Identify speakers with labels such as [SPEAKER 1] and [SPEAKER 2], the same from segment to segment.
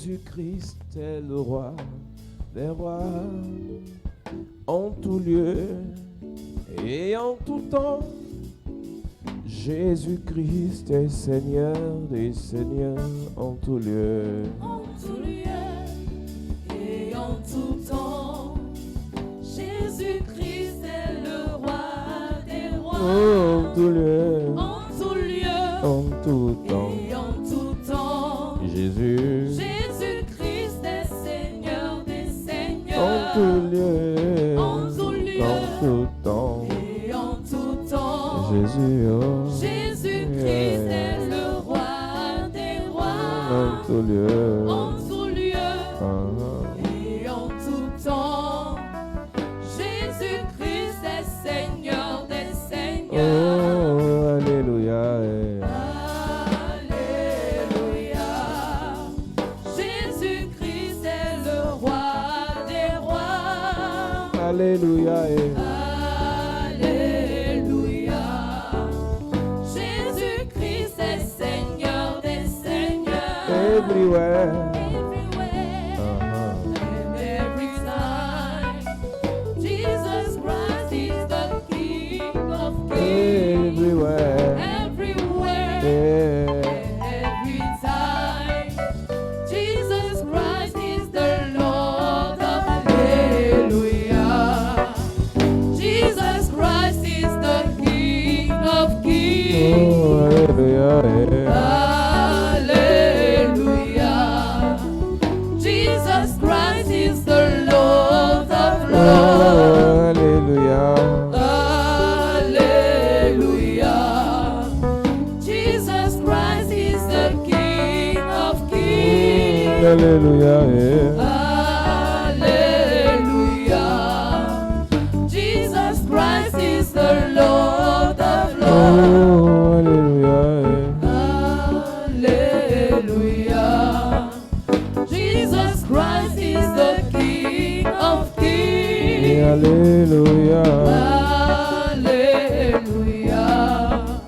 [SPEAKER 1] Jésus-Christ est le roi des rois, en tout lieu et en tout temps. Jésus-Christ est Seigneur des seigneurs, en tout lieu.
[SPEAKER 2] En tout lieu et en tout temps. Jésus-Christ est le roi des rois.
[SPEAKER 1] En tout lieu,
[SPEAKER 2] En tout lieu
[SPEAKER 1] en tout temps.
[SPEAKER 2] et en tout temps.
[SPEAKER 1] Jésus,
[SPEAKER 2] Jésus-Christ est Seigneur des seigneurs.
[SPEAKER 1] en tout lieu,
[SPEAKER 2] En tout lieu
[SPEAKER 1] en tout temps.
[SPEAKER 2] et en tout temps.
[SPEAKER 1] Jésus, oh,
[SPEAKER 2] Jésus-Christ est le roi des
[SPEAKER 1] en
[SPEAKER 2] rois.
[SPEAKER 1] tout lieu.
[SPEAKER 2] En tout lieu
[SPEAKER 1] Ah,
[SPEAKER 2] et en tout temps. Jésus-Christ est Seigneur des seigneurs.
[SPEAKER 1] oh, alléluia.
[SPEAKER 2] Alléluia. Jésus-Christ est le roi des rois.
[SPEAKER 1] Alléluia.
[SPEAKER 2] Alléluia. Jésus-Christ est Seigneur des seigneurs.
[SPEAKER 1] Everywhere.
[SPEAKER 2] Everywhere
[SPEAKER 1] Ah,
[SPEAKER 2] and every time. Jesus Christ is the King of kings.
[SPEAKER 1] everywhere.
[SPEAKER 2] Everywhere
[SPEAKER 1] Yeah.
[SPEAKER 2] and every time. Jesus Christ is the Lord of Hallelujah. Jesus Christ is the King of kings.
[SPEAKER 1] Oh, alléluia.
[SPEAKER 2] Hallelujah. Jesus Christ is the Lord of
[SPEAKER 1] Oh,
[SPEAKER 2] lords.
[SPEAKER 1] alléluia.
[SPEAKER 2] Hallelujah. Jesus Christ is the King of kings.
[SPEAKER 1] Alléluia.
[SPEAKER 2] Hallelujah. Jesus Christ is the Lord of lords.
[SPEAKER 1] Oh, alléluia.
[SPEAKER 2] Hallelujah. Jesus Christ is the King of kings.
[SPEAKER 1] Alléluia.
[SPEAKER 2] Hallelujah.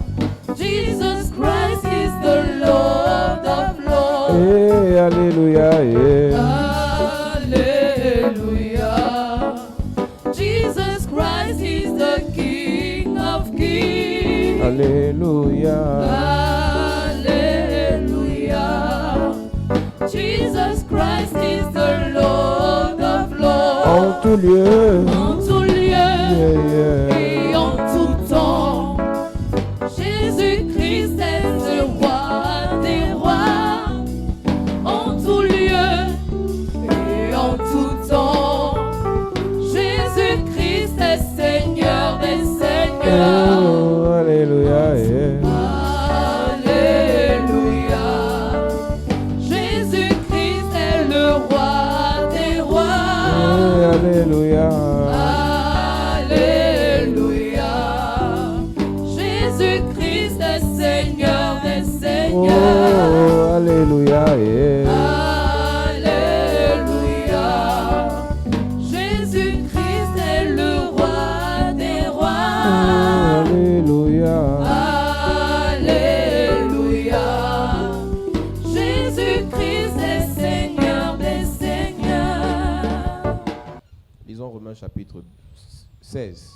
[SPEAKER 2] Jesus Christ is the Lord of lords.
[SPEAKER 1] Eh, alléluia.
[SPEAKER 2] Hallelujah. Jesus Christ is the King of kings.
[SPEAKER 1] Alléluia.
[SPEAKER 2] Hallelujah. Jesus Christ is the Lord of lords.
[SPEAKER 1] En tout lieu.
[SPEAKER 2] En tout lieu
[SPEAKER 1] Yeah.
[SPEAKER 2] et en tout temps. Jésus-Christ est le roi des rois. En tout lieu et en tout temps. Jésus-Christ est Seigneur des seigneurs.
[SPEAKER 1] Oh, alléluia.
[SPEAKER 2] Alléluia. Jésus-Christ est le roi des rois.
[SPEAKER 1] Alléluia.
[SPEAKER 2] Alléluia. Jésus-Christ est Seigneur des
[SPEAKER 1] Oh,
[SPEAKER 2] seigneurs.
[SPEAKER 1] alléluia.
[SPEAKER 2] Alléluia. Jésus-Christ est le roi des rois.
[SPEAKER 1] Alléluia.
[SPEAKER 2] Alléluia. Jésus-Christ est Seigneur des seigneurs.
[SPEAKER 1] Lisons Romains chapitre 16.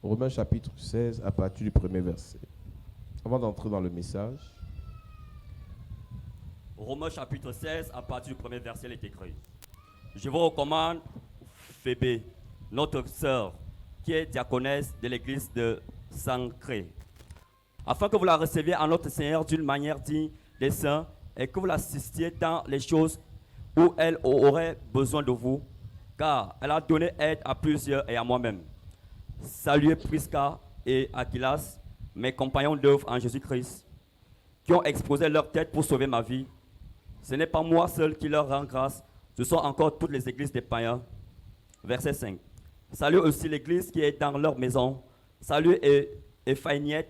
[SPEAKER 1] Romains chapitre 16 à partir du premier verset. Avant d'entrer dans le message,
[SPEAKER 3] Romains chapitre 16, à partir du premier verset, il est écrit: Je vous recommande Phébé, notre sœur, qui est diaconesse de l'église de Sancré, afin que vous la receviez en notre Seigneur d'une manière digne des saints et que vous l'assistiez dans les choses où elle aurait besoin de vous, car elle a donné aide à plusieurs et à moi-même. Saluez Prisca et Aquilas, mes compagnons d'œuvre en Jésus-Christ, qui ont exposé leur tête pour sauver ma vie. Ce n'est pas moi seul qui leur rend grâce, ce sont encore toutes les églises des païens. Verset 5. Saluez aussi l'église qui est dans leur maison. Saluez Éphaïniette,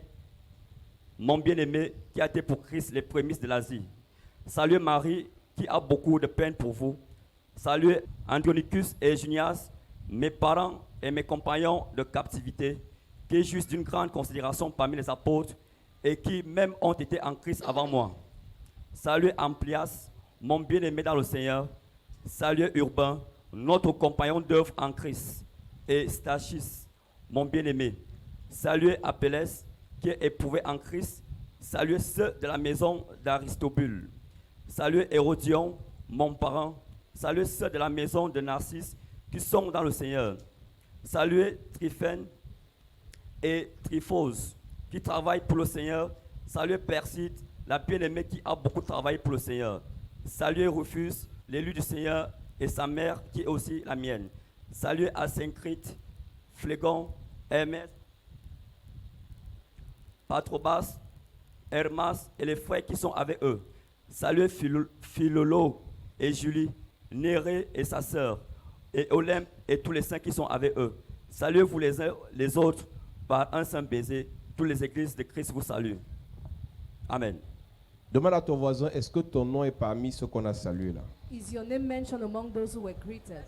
[SPEAKER 3] mon bien-aimé qui a été pour Christ les prémices de l'Asie. Saluez Marie qui a beaucoup de peine pour vous. Saluez Andronicus et Junias, mes parents et mes compagnons de captivité, qui jouissent d'une grande considération parmi les apôtres et qui même ont été en Christ avant moi. Saluez Amplias, mon bien-aimé dans le Seigneur. Saluez Urbain, notre compagnon d'œuvre en Christ. Et Stachis, mon bien-aimé. Saluez Apelles, qui est éprouvé en Christ. Saluez ceux de la maison d'Aristobule. Saluez Hérodion, mon parent. Saluez ceux de la maison de Narcisse qui sont dans le Seigneur. Saluez Tryphène et Tryphose qui travaillent pour le Seigneur. Saluez Perside, la bien-aimée qui a beaucoup travaillé pour le Seigneur. Saluez Rufus, l'élu du Seigneur, et sa mère qui est aussi la mienne. Saluez Asyncrite, Phlégon, Hermès, Patrobas, Hermas et les frères qui sont avec eux. Saluez Philolo et Julie, Néré et sa sœur, et Olympe et tous les saints qui sont avec eux. Saluez-vous les uns les autres par un saint baiser. Toutes les églises de Christ vous saluent. Amen.
[SPEAKER 1] Demande à ton voisin, est-ce que ton nom est parmi ceux qu'on a salués là?
[SPEAKER 2] Is your name mentioned among those who were greeted?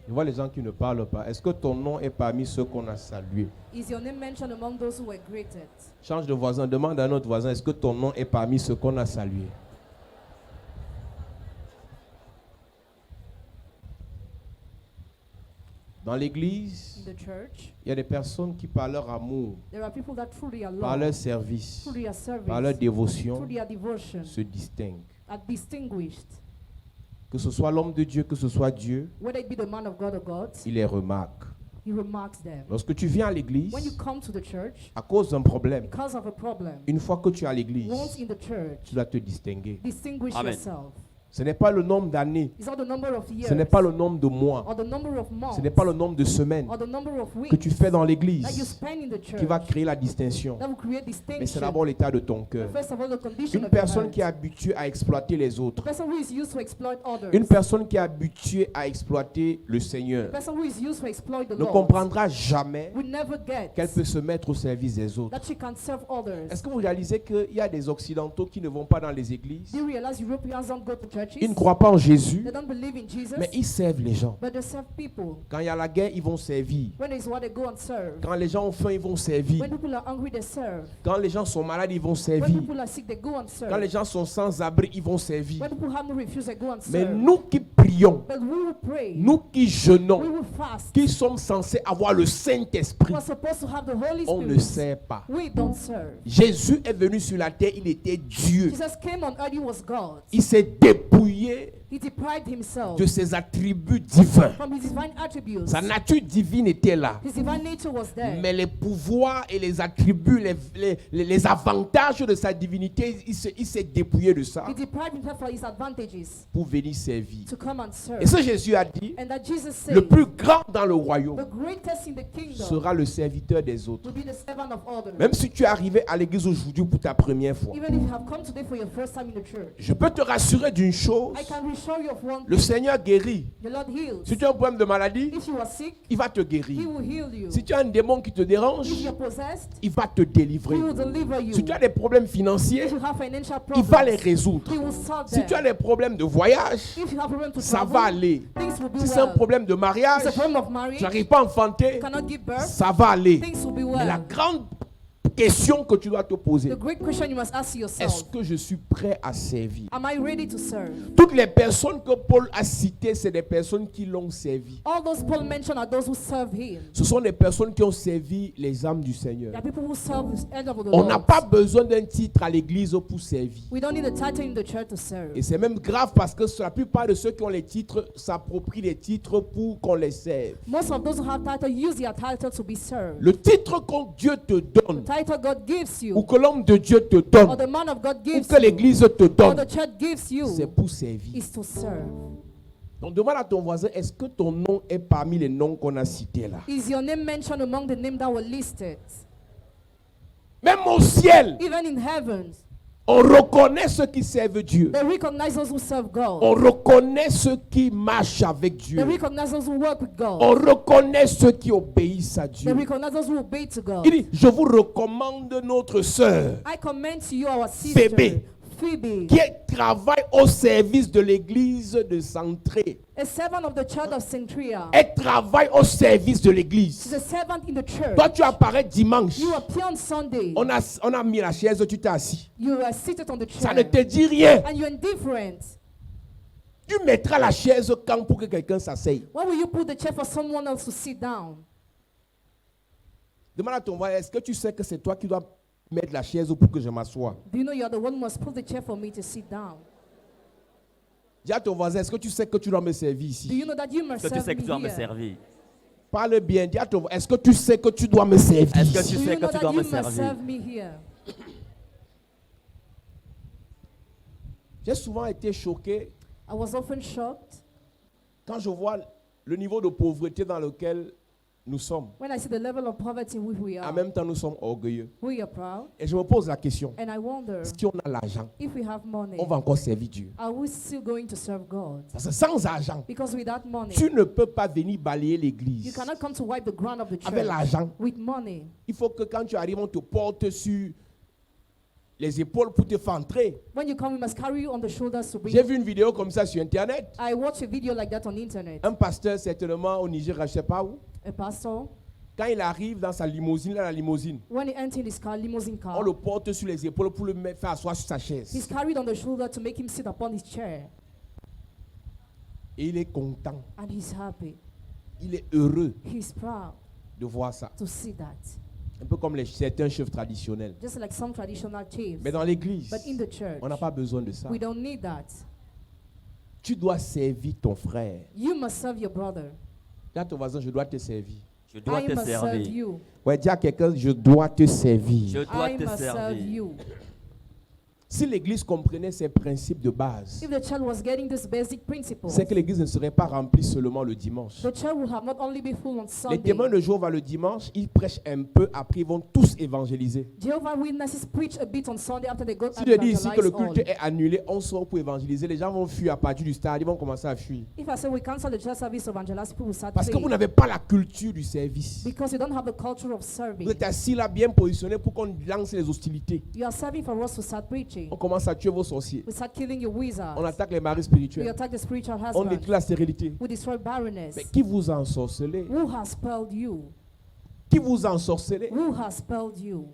[SPEAKER 1] Je vois les gens qui ne parlent pas. Est-ce que ton nom est parmi ceux qu'on a salués?
[SPEAKER 2] Is your name mentioned among those who were greeted?
[SPEAKER 1] Change de voisin, demande à notre voisin, est-ce que ton nom est parmi ceux qu'on a salués? Dans l'église,
[SPEAKER 2] In the church,
[SPEAKER 1] il y a des personnes qui par leur amour,
[SPEAKER 2] there are people that through their
[SPEAKER 1] par leur
[SPEAKER 2] love,
[SPEAKER 1] service,
[SPEAKER 2] through their service,
[SPEAKER 1] par leur dévotion,
[SPEAKER 2] through their devotion,
[SPEAKER 1] se distinguent.
[SPEAKER 2] are distinguished.
[SPEAKER 1] Que ce soit l'homme de Dieu, que ce soit Dieu,
[SPEAKER 2] Whether it be the man of God or God,
[SPEAKER 1] il les remarque.
[SPEAKER 2] he remarks them.
[SPEAKER 1] Lorsque tu viens à l'église,
[SPEAKER 2] When you come to the church,
[SPEAKER 1] à cause d'un problème,
[SPEAKER 2] because of a problem,
[SPEAKER 1] une fois que tu es à l'église,
[SPEAKER 2] once in the church,
[SPEAKER 1] tu dois te distinguer.
[SPEAKER 2] distinguish
[SPEAKER 3] Amen.
[SPEAKER 2] yourself.
[SPEAKER 1] Ce n'est pas le nombre d'années,
[SPEAKER 2] It's not the number of years,
[SPEAKER 1] ce n'est pas le nombre de mois,
[SPEAKER 2] or the number of months,
[SPEAKER 1] ce n'est pas le nombre de semaines
[SPEAKER 2] or the number of weeks
[SPEAKER 1] que tu fais dans
[SPEAKER 2] that you
[SPEAKER 1] l'église
[SPEAKER 2] spend in the church
[SPEAKER 1] qui va créer la distinction.
[SPEAKER 2] that will create
[SPEAKER 1] Mais c'est
[SPEAKER 2] distinction.
[SPEAKER 1] d'abord l'état de ton cœur.
[SPEAKER 2] First of all, the condition
[SPEAKER 1] Une
[SPEAKER 2] of your
[SPEAKER 1] personne
[SPEAKER 2] heart.
[SPEAKER 1] qui est habituée à exploiter les autres.
[SPEAKER 2] The person who is used to exploit others.
[SPEAKER 1] Une personne qui est habituée à exploiter le
[SPEAKER 2] The
[SPEAKER 1] Seigneur
[SPEAKER 2] person who is used to exploit the
[SPEAKER 1] ne
[SPEAKER 2] Lord
[SPEAKER 1] comprendra jamais
[SPEAKER 2] will never get
[SPEAKER 1] qu'elle peut se mettre au service des autres.
[SPEAKER 2] that she can serve others.
[SPEAKER 1] Est-ce que vous réalisez qu'il y a des Occidentaux qui ne vont pas dans les églises?
[SPEAKER 2] Do you realize Europeans don't go to churches?
[SPEAKER 1] Ils ne croient pas en Jésus,
[SPEAKER 2] They don't believe in Jesus,
[SPEAKER 1] mais ils servent les gens.
[SPEAKER 2] but they serve people.
[SPEAKER 1] Quand il y a la guerre, ils vont servir.
[SPEAKER 2] When there's war, they go and serve.
[SPEAKER 1] Quand les gens ont faim, ils vont servir.
[SPEAKER 2] When people are hungry, they serve.
[SPEAKER 1] Quand les gens sont malades, ils vont
[SPEAKER 2] When
[SPEAKER 1] servir.
[SPEAKER 2] people are sick, they go and serve.
[SPEAKER 1] Quand les gens sont sans abri, ils vont servir.
[SPEAKER 2] When people have no refuge, they go and
[SPEAKER 1] Mais
[SPEAKER 2] serve.
[SPEAKER 1] nous qui prions,
[SPEAKER 2] But we will pray.
[SPEAKER 1] nous qui
[SPEAKER 2] We
[SPEAKER 1] jeûnons,
[SPEAKER 2] will fast.
[SPEAKER 1] qui sommes censés avoir le Saint-Esprit,
[SPEAKER 2] We're supposed to have the Holy
[SPEAKER 1] on ne
[SPEAKER 2] Spirit.
[SPEAKER 1] sert pas.
[SPEAKER 2] We don't serve.
[SPEAKER 1] Jésus est venu sur la terre, il était Dieu.
[SPEAKER 2] Jesus came on earth, he was God.
[SPEAKER 1] Il s'est dépouillé
[SPEAKER 2] He deprived himself
[SPEAKER 1] de ses attributs divins.
[SPEAKER 2] from his divine attributes.
[SPEAKER 1] Sa nature divine était là.
[SPEAKER 2] His divine nature was there.
[SPEAKER 1] Mais les pouvoirs et les attributs, les avantages de sa divinité, il s'est dépouillé de ça
[SPEAKER 2] He deprived himself for his advantages
[SPEAKER 1] pour venir servir.
[SPEAKER 2] to come and serve.
[SPEAKER 1] Et ce Jésus a dit,
[SPEAKER 2] And that Jesus said,
[SPEAKER 1] le plus grand dans le royaume
[SPEAKER 2] the greatest in the kingdom
[SPEAKER 1] sera le serviteur des autres.
[SPEAKER 2] will be the servant of others.
[SPEAKER 1] Même si tu es arrivé à l'église aujourd'hui pour ta première fois,
[SPEAKER 2] Even if you have come today for your first time in the church,
[SPEAKER 1] je peux te rassurer d'une chose,
[SPEAKER 2] I can reassure you of one
[SPEAKER 1] le
[SPEAKER 2] thing.
[SPEAKER 1] Seigneur guérit.
[SPEAKER 2] The Lord heals.
[SPEAKER 1] Si tu as un problème de maladie,
[SPEAKER 2] If you are sick,
[SPEAKER 1] il va te
[SPEAKER 2] He
[SPEAKER 1] guérir.
[SPEAKER 2] will heal you.
[SPEAKER 1] Si tu as un démon qui te dérange,
[SPEAKER 2] If you're possessed,
[SPEAKER 1] il va te délivrer.
[SPEAKER 2] He will deliver you.
[SPEAKER 1] Si tu as des problèmes financiers,
[SPEAKER 2] If you have financial
[SPEAKER 1] il va les
[SPEAKER 2] problems,
[SPEAKER 1] résoudre.
[SPEAKER 2] He will solve
[SPEAKER 1] Si
[SPEAKER 2] them.
[SPEAKER 1] tu as des problèmes de voyage,
[SPEAKER 2] If you have problem to
[SPEAKER 1] ça
[SPEAKER 2] travel,
[SPEAKER 1] va aller.
[SPEAKER 2] things will be
[SPEAKER 1] Si c'est un
[SPEAKER 2] well.
[SPEAKER 1] problème de mariage,
[SPEAKER 2] It's a problem of marriage,
[SPEAKER 1] tu n'arrives pas à enfanter,
[SPEAKER 2] you cannot give birth,
[SPEAKER 1] ça va aller.
[SPEAKER 2] things will be
[SPEAKER 1] Mais la
[SPEAKER 2] well.
[SPEAKER 1] grande question que tu dois te poser,
[SPEAKER 2] The great question you must ask
[SPEAKER 1] est-ce
[SPEAKER 2] yourself,
[SPEAKER 1] que je suis prêt à servir?
[SPEAKER 2] am I ready to serve?
[SPEAKER 1] Toutes les personnes que Paul a citées, c'est des personnes qui l'ont servi.
[SPEAKER 2] All those Paul mentioned are those who serve Him.
[SPEAKER 1] Ce sont des personnes qui ont servi les âmes du Seigneur.
[SPEAKER 2] There are people who serve the end of the
[SPEAKER 1] On n'a
[SPEAKER 2] Lord.
[SPEAKER 1] pas besoin d'un titre à l'église pour servir.
[SPEAKER 2] We don't need a title in the church to serve.
[SPEAKER 1] Et c'est même grave parce que la plupart de ceux qui ont les titres s'approprient les titres pour qu'on les serve.
[SPEAKER 2] Most of those who have title use their title to be served.
[SPEAKER 1] Le titre que Dieu te donne,
[SPEAKER 2] The title God gives
[SPEAKER 1] ou
[SPEAKER 2] you,
[SPEAKER 1] que l'homme de Dieu te
[SPEAKER 2] or
[SPEAKER 1] donne,
[SPEAKER 2] the man of God
[SPEAKER 1] ou
[SPEAKER 2] gives
[SPEAKER 1] que
[SPEAKER 2] you,
[SPEAKER 1] l'église te
[SPEAKER 2] or
[SPEAKER 1] donne,
[SPEAKER 2] the church gives
[SPEAKER 1] c'est
[SPEAKER 2] you,
[SPEAKER 1] pour servir.
[SPEAKER 2] is to serve.
[SPEAKER 1] Donc demande à ton voisin, est-ce que ton nom est parmi les noms qu'on a cités là?
[SPEAKER 2] Is your name mentioned among the names that were listed?
[SPEAKER 1] Même au ciel,
[SPEAKER 2] Even in heavens,
[SPEAKER 1] on reconnaît ceux qui servent Dieu.
[SPEAKER 2] they recognize those who serve God.
[SPEAKER 1] On reconnaît ceux qui marchent avec
[SPEAKER 2] They
[SPEAKER 1] Dieu.
[SPEAKER 2] recognize those who work with God.
[SPEAKER 1] On reconnaît ceux qui obéissent à
[SPEAKER 2] They
[SPEAKER 1] Dieu.
[SPEAKER 2] recognize those who obey to God.
[SPEAKER 1] Il dit, je vous recommande notre sœur
[SPEAKER 2] I commend to you our sister,
[SPEAKER 1] Phoebe,
[SPEAKER 2] Phoebe,
[SPEAKER 1] qui travaille au service de l'église de Centrée.
[SPEAKER 2] a servant of the church of Centria.
[SPEAKER 1] Elle travaille au service de l'église.
[SPEAKER 2] She's a servant in the church.
[SPEAKER 1] Toi, tu apparais dimanche.
[SPEAKER 2] You appear on Sunday.
[SPEAKER 1] On a mis la chaise, tu t'es assis.
[SPEAKER 2] You are seated on the
[SPEAKER 1] Ça ne
[SPEAKER 2] chair.
[SPEAKER 1] te dit rien.
[SPEAKER 2] And you're indifferent.
[SPEAKER 1] Tu mettras la chaise quand pour que quelqu'un s'asseye.
[SPEAKER 2] Why will you put the chair for someone else to sit down?
[SPEAKER 1] Demande à ton voisin, est-ce que tu sais que c'est toi qui dois mettre la chaise pour que je m'assoie?
[SPEAKER 2] Do you know you're the one who must put the chair for me to sit down?
[SPEAKER 1] Dis à ton voisin, est-ce que tu sais que tu dois me servir
[SPEAKER 2] Do
[SPEAKER 1] ici?
[SPEAKER 2] you know that you must
[SPEAKER 3] Est-ce que tu
[SPEAKER 2] serve
[SPEAKER 3] sais que
[SPEAKER 2] me
[SPEAKER 3] tu dois me
[SPEAKER 2] here?
[SPEAKER 3] servir?
[SPEAKER 1] Parle bien, dis à ton voisin, est-ce que tu sais que tu dois me servir?
[SPEAKER 3] Est-ce que
[SPEAKER 1] ici?
[SPEAKER 3] tu
[SPEAKER 2] Do
[SPEAKER 3] sais
[SPEAKER 2] you
[SPEAKER 3] que
[SPEAKER 2] know
[SPEAKER 3] tu
[SPEAKER 2] that
[SPEAKER 3] dois
[SPEAKER 2] you
[SPEAKER 3] me
[SPEAKER 2] must
[SPEAKER 3] servir?
[SPEAKER 2] serve me here?
[SPEAKER 1] J'ai souvent été choqué
[SPEAKER 2] I was often shocked
[SPEAKER 1] quand je vois le niveau de pauvreté dans lequel nous sommes.
[SPEAKER 2] when I see the level of poverty in which we
[SPEAKER 1] En
[SPEAKER 2] are.
[SPEAKER 1] même temps, nous sommes orgueilleux.
[SPEAKER 2] We are proud,
[SPEAKER 1] Et je me pose la question,
[SPEAKER 2] and I wonder
[SPEAKER 1] si on a l'argent,
[SPEAKER 2] if we have money,
[SPEAKER 1] on va encore servir Dieu.
[SPEAKER 2] are we still going to serve God?
[SPEAKER 1] Parce que sans argent,
[SPEAKER 2] Because without money,
[SPEAKER 1] tu ne peux pas venir balayer
[SPEAKER 2] you
[SPEAKER 1] l'église.
[SPEAKER 2] cannot come to wipe the ground of the
[SPEAKER 1] Avec
[SPEAKER 2] church.
[SPEAKER 1] l'argent,
[SPEAKER 2] With money,
[SPEAKER 1] il faut que quand tu arrives, on te porte sur les épaules pour te faire entrer.
[SPEAKER 2] when you come, we must carry you on the shoulders to bring
[SPEAKER 1] J'ai
[SPEAKER 2] you.
[SPEAKER 1] vu une vidéo comme ça sur Internet.
[SPEAKER 2] I watched a video like that on internet.
[SPEAKER 1] Un pasteur, certainement au Niger, je ne sais pas où.
[SPEAKER 2] A pastor,
[SPEAKER 1] Quand il arrive dans sa limousine, là, la limousine,
[SPEAKER 2] when he enters his car, limousine car,
[SPEAKER 1] on le porte sur les épaules pour le faire asseoir sur sa
[SPEAKER 2] he's
[SPEAKER 1] chaise.
[SPEAKER 2] carried on the shoulder to make him sit upon his chair.
[SPEAKER 1] Et il est content,
[SPEAKER 2] And he's happy.
[SPEAKER 1] il est heureux
[SPEAKER 2] He's proud
[SPEAKER 1] de voir ça.
[SPEAKER 2] to see that.
[SPEAKER 1] Un peu comme certains chefs traditionnels.
[SPEAKER 2] Just like some traditional chiefs.
[SPEAKER 1] Mais dans l'église,
[SPEAKER 2] But in the church,
[SPEAKER 1] on n'a pas besoin de ça.
[SPEAKER 2] we don't need that.
[SPEAKER 1] Tu dois servir ton frère.
[SPEAKER 2] You must serve your brother.
[SPEAKER 1] Dis à ton voisin, je dois te servir.
[SPEAKER 3] Je dois
[SPEAKER 2] I
[SPEAKER 3] te
[SPEAKER 2] must serve
[SPEAKER 3] servir.
[SPEAKER 2] you.
[SPEAKER 1] Ouais, dis à quelqu'un, je dois te servir.
[SPEAKER 3] Je dois
[SPEAKER 2] I
[SPEAKER 3] te
[SPEAKER 2] must serve
[SPEAKER 3] servir.
[SPEAKER 2] you.
[SPEAKER 1] Si l'église comprenait ces principes de base,
[SPEAKER 2] If the church was getting this basic principle,
[SPEAKER 1] c'est que l'église ne serait pas remplie seulement le dimanche.
[SPEAKER 2] the church would have not only be full on
[SPEAKER 1] Les
[SPEAKER 2] Sunday.
[SPEAKER 1] témoins de Jéhovah le dimanche, ils prêchent un peu, après ils vont tous évangéliser.
[SPEAKER 2] Jehovah Witnesses preach a bit on Sunday after they go
[SPEAKER 1] Si
[SPEAKER 2] and
[SPEAKER 1] je dis ici que le
[SPEAKER 2] evangelize
[SPEAKER 1] culte
[SPEAKER 2] all.
[SPEAKER 1] est annulé, on sort pour évangéliser, les gens vont fuir à partir du stade, ils vont commencer à fuir.
[SPEAKER 2] If I say we cancel the church service of evangelize, people will start
[SPEAKER 1] Parce que
[SPEAKER 2] saying,
[SPEAKER 1] vous n'avez pas la culture du service.
[SPEAKER 2] because you don't have the culture of serving.
[SPEAKER 1] Vous êtes assis là bien positionné pour qu'on lance les hostilités.
[SPEAKER 2] You are serving for us to start preaching.
[SPEAKER 1] On commence à tuer vos sorciers.
[SPEAKER 2] We start killing your wizards.
[SPEAKER 1] On attaque les maris
[SPEAKER 2] We
[SPEAKER 1] spirituels.
[SPEAKER 2] attack the spiritual
[SPEAKER 1] On
[SPEAKER 2] husband.
[SPEAKER 1] détruit la stérilité.
[SPEAKER 2] We destroy barrenness.
[SPEAKER 1] Mais qui vous a ensorcelé?
[SPEAKER 2] Who has spelled you?
[SPEAKER 1] Qui vous a ensorcelé?
[SPEAKER 2] Who has spelled you?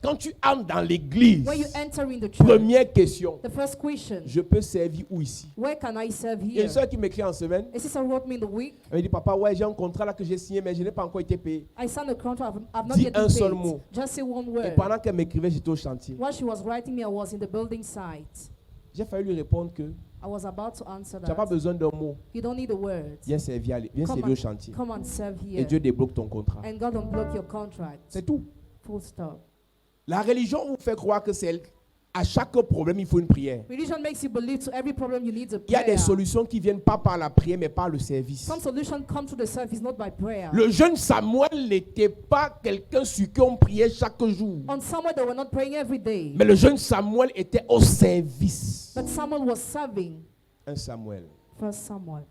[SPEAKER 1] Quand tu entres dans l'église,
[SPEAKER 2] When you enter in the church,
[SPEAKER 1] première question,
[SPEAKER 2] the first question,
[SPEAKER 1] je peux servir où ici?
[SPEAKER 2] where can I serve
[SPEAKER 1] Il y a une
[SPEAKER 2] here?
[SPEAKER 1] soeur qui m'écrit en semaine.
[SPEAKER 2] A sister wrote me in the week.
[SPEAKER 1] Elle me dit, papa, ouais, j'ai un contrat là que j'ai signé, mais je n'ai pas encore été payé.
[SPEAKER 2] I signed a contract. I've not
[SPEAKER 1] Dis
[SPEAKER 2] yet
[SPEAKER 1] un
[SPEAKER 2] been
[SPEAKER 1] seul
[SPEAKER 2] paid.
[SPEAKER 1] mot.
[SPEAKER 2] Just say one
[SPEAKER 1] Et
[SPEAKER 2] word.
[SPEAKER 1] pendant qu'elle m'écrivait, j'étais au chantier.
[SPEAKER 2] While she was writing me, I was in the building site.
[SPEAKER 1] J'ai failli lui répondre que
[SPEAKER 2] I was about to answer
[SPEAKER 1] tu n'as pas
[SPEAKER 2] that.
[SPEAKER 1] besoin d'un mot.
[SPEAKER 2] You don't need a word.
[SPEAKER 1] Viens servir, viens
[SPEAKER 2] Come
[SPEAKER 1] servir au
[SPEAKER 2] on,
[SPEAKER 1] chantier.
[SPEAKER 2] come and serve
[SPEAKER 1] Et
[SPEAKER 2] here.
[SPEAKER 1] Dieu débloque ton contrat.
[SPEAKER 2] And God don't block your contract.
[SPEAKER 1] C'est tout.
[SPEAKER 2] Full stop.
[SPEAKER 1] La religion vous fait croire que c'est à chaque problème, il faut une prière.
[SPEAKER 2] Religion makes you believe to every problem you need a
[SPEAKER 1] Il y a des
[SPEAKER 2] prayer.
[SPEAKER 1] solutions qui viennent pas par la prière, mais par le service.
[SPEAKER 2] Some solution come to the service, not by prayer.
[SPEAKER 1] Le jeune Samuel n'était pas quelqu'un sur qui on priait chaque jour.
[SPEAKER 2] On Samuel, they were not praying every day.
[SPEAKER 1] Mais le jeune Samuel était au service.
[SPEAKER 2] But Samuel was serving.
[SPEAKER 1] 1 Samuel,
[SPEAKER 2] First Samuel,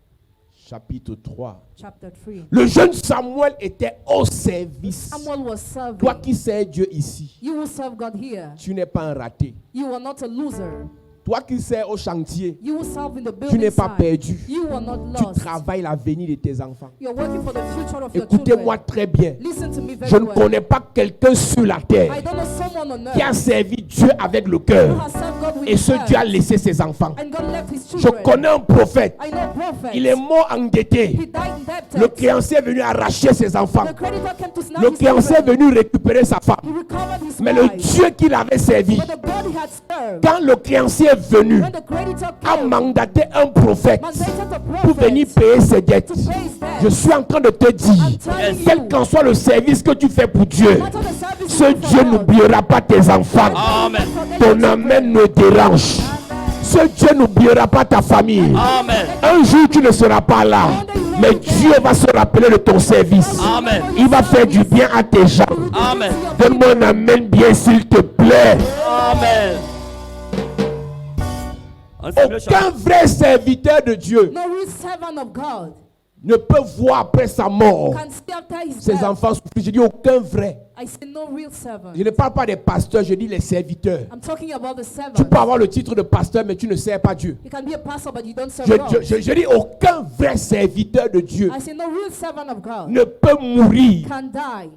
[SPEAKER 1] chapitre 3.
[SPEAKER 2] chapter 3.
[SPEAKER 1] Le jeune Samuel était au service.
[SPEAKER 2] Samuel was serving.
[SPEAKER 1] Toi qui sers Dieu ici,
[SPEAKER 2] You will serve God here.
[SPEAKER 1] tu n'es pas un raté.
[SPEAKER 2] You are not a loser.
[SPEAKER 1] Toi qui sers au chantier,
[SPEAKER 2] You will serve in the
[SPEAKER 1] tu
[SPEAKER 2] building
[SPEAKER 1] n'es pas
[SPEAKER 2] site.
[SPEAKER 1] perdu.
[SPEAKER 2] You are not
[SPEAKER 1] Tu
[SPEAKER 2] lost.
[SPEAKER 1] travailles l'avenir de tes enfants.
[SPEAKER 2] You are working for the future of your
[SPEAKER 1] Écoutez-moi
[SPEAKER 2] children.
[SPEAKER 1] très bien.
[SPEAKER 2] Listen to me very
[SPEAKER 1] Je ne
[SPEAKER 2] well.
[SPEAKER 1] connais pas quelqu'un sur la
[SPEAKER 2] I
[SPEAKER 1] terre
[SPEAKER 2] don't know someone on
[SPEAKER 1] qui a
[SPEAKER 2] earth
[SPEAKER 1] servi Dieu avec le
[SPEAKER 2] who
[SPEAKER 1] cœur.
[SPEAKER 2] has served God with
[SPEAKER 1] Et
[SPEAKER 2] his
[SPEAKER 1] ce
[SPEAKER 2] heart.
[SPEAKER 1] Dieu a laissé ses enfants.
[SPEAKER 2] And God left his
[SPEAKER 1] Je
[SPEAKER 2] children.
[SPEAKER 1] connais un prophète.
[SPEAKER 2] I know a prophet.
[SPEAKER 1] Il est mort
[SPEAKER 2] He
[SPEAKER 1] endetté.
[SPEAKER 2] died indebted.
[SPEAKER 1] Le créancier est venu arracher ses enfants.
[SPEAKER 2] The creditor came to snatch
[SPEAKER 1] Le
[SPEAKER 2] his
[SPEAKER 1] créancier est
[SPEAKER 2] children.
[SPEAKER 1] venu récupérer sa femme.
[SPEAKER 2] He recovered his
[SPEAKER 1] Mais le
[SPEAKER 2] wife.
[SPEAKER 1] Dieu qu'il avait servi,
[SPEAKER 2] But the God he had served,
[SPEAKER 1] quand le créancier est venu,
[SPEAKER 2] when the creditor
[SPEAKER 1] a
[SPEAKER 2] came,
[SPEAKER 1] mandaté un prophète
[SPEAKER 2] mandated the
[SPEAKER 1] pour venir
[SPEAKER 2] prophet
[SPEAKER 1] payer ses dettes.
[SPEAKER 2] to pay his debt.
[SPEAKER 1] Je suis en train de te dire,
[SPEAKER 2] I'm telling
[SPEAKER 1] quel
[SPEAKER 2] you,
[SPEAKER 1] qu'en soit le service que tu fais pour Dieu,
[SPEAKER 2] no matter the service
[SPEAKER 1] ce
[SPEAKER 2] you do for
[SPEAKER 1] Dieu
[SPEAKER 2] God,
[SPEAKER 1] n'oubliera pas tes enfants.
[SPEAKER 3] Amen.
[SPEAKER 1] Ton amen me dérange. Ce Dieu n'oubliera pas ta famille.
[SPEAKER 3] Amen.
[SPEAKER 1] Un jour, tu ne seras pas là. Mais Dieu va se rappeler de ton service.
[SPEAKER 3] Amen.
[SPEAKER 1] Il va faire du bien à tes gens.
[SPEAKER 3] Amen.
[SPEAKER 1] Donne-moi un amen bien, s'il te plaît.
[SPEAKER 3] Amen. En Samuel
[SPEAKER 1] Aucun
[SPEAKER 3] chapitre-
[SPEAKER 1] vrai serviteur de Dieu
[SPEAKER 2] no real servant of God
[SPEAKER 1] ne peut voir après sa mort
[SPEAKER 2] can see after his
[SPEAKER 1] ses
[SPEAKER 2] death.
[SPEAKER 1] enfants souffrir. Je dis aucun vrai.
[SPEAKER 2] I say no real servant.
[SPEAKER 1] Je ne parle pas des pasteurs, je dis les serviteurs.
[SPEAKER 2] I'm talking about the
[SPEAKER 1] Tu
[SPEAKER 2] servant.
[SPEAKER 1] peux avoir le titre de pasteur, mais tu ne sers pas Dieu.
[SPEAKER 2] You can be a pastor, but you don't serve
[SPEAKER 1] Je,
[SPEAKER 2] God.
[SPEAKER 1] je dis aucun vrai serviteur de Dieu
[SPEAKER 2] I say no real servant of God
[SPEAKER 1] ne peut mourir
[SPEAKER 2] can die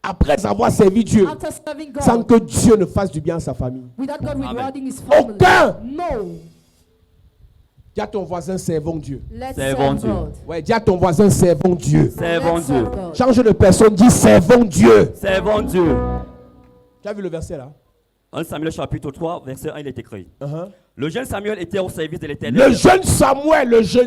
[SPEAKER 1] après avoir servi Dieu
[SPEAKER 2] after serving
[SPEAKER 1] sans
[SPEAKER 2] God
[SPEAKER 1] que Dieu ne fasse du bien à sa famille.
[SPEAKER 2] without God
[SPEAKER 3] Amen.
[SPEAKER 2] rewarding his family.
[SPEAKER 1] Aucun.
[SPEAKER 2] No.
[SPEAKER 1] Dis à ton voisin, servons Dieu.
[SPEAKER 2] Let's
[SPEAKER 3] Servons
[SPEAKER 2] serve
[SPEAKER 3] Dieu.
[SPEAKER 2] God.
[SPEAKER 1] Ouais, dis à ton voisin, servons Dieu.
[SPEAKER 3] Servons
[SPEAKER 2] Let's
[SPEAKER 3] Dieu.
[SPEAKER 2] serve God.
[SPEAKER 1] Change de personne, dis servons Dieu.
[SPEAKER 3] Servons Dieu.
[SPEAKER 1] Tu as vu le verset là?
[SPEAKER 3] 1 Samuel chapitre 3, verset 1, il est écrit.
[SPEAKER 1] Uh-huh.
[SPEAKER 3] Le jeune Samuel était au service de l'Éternel.
[SPEAKER 1] Le jeune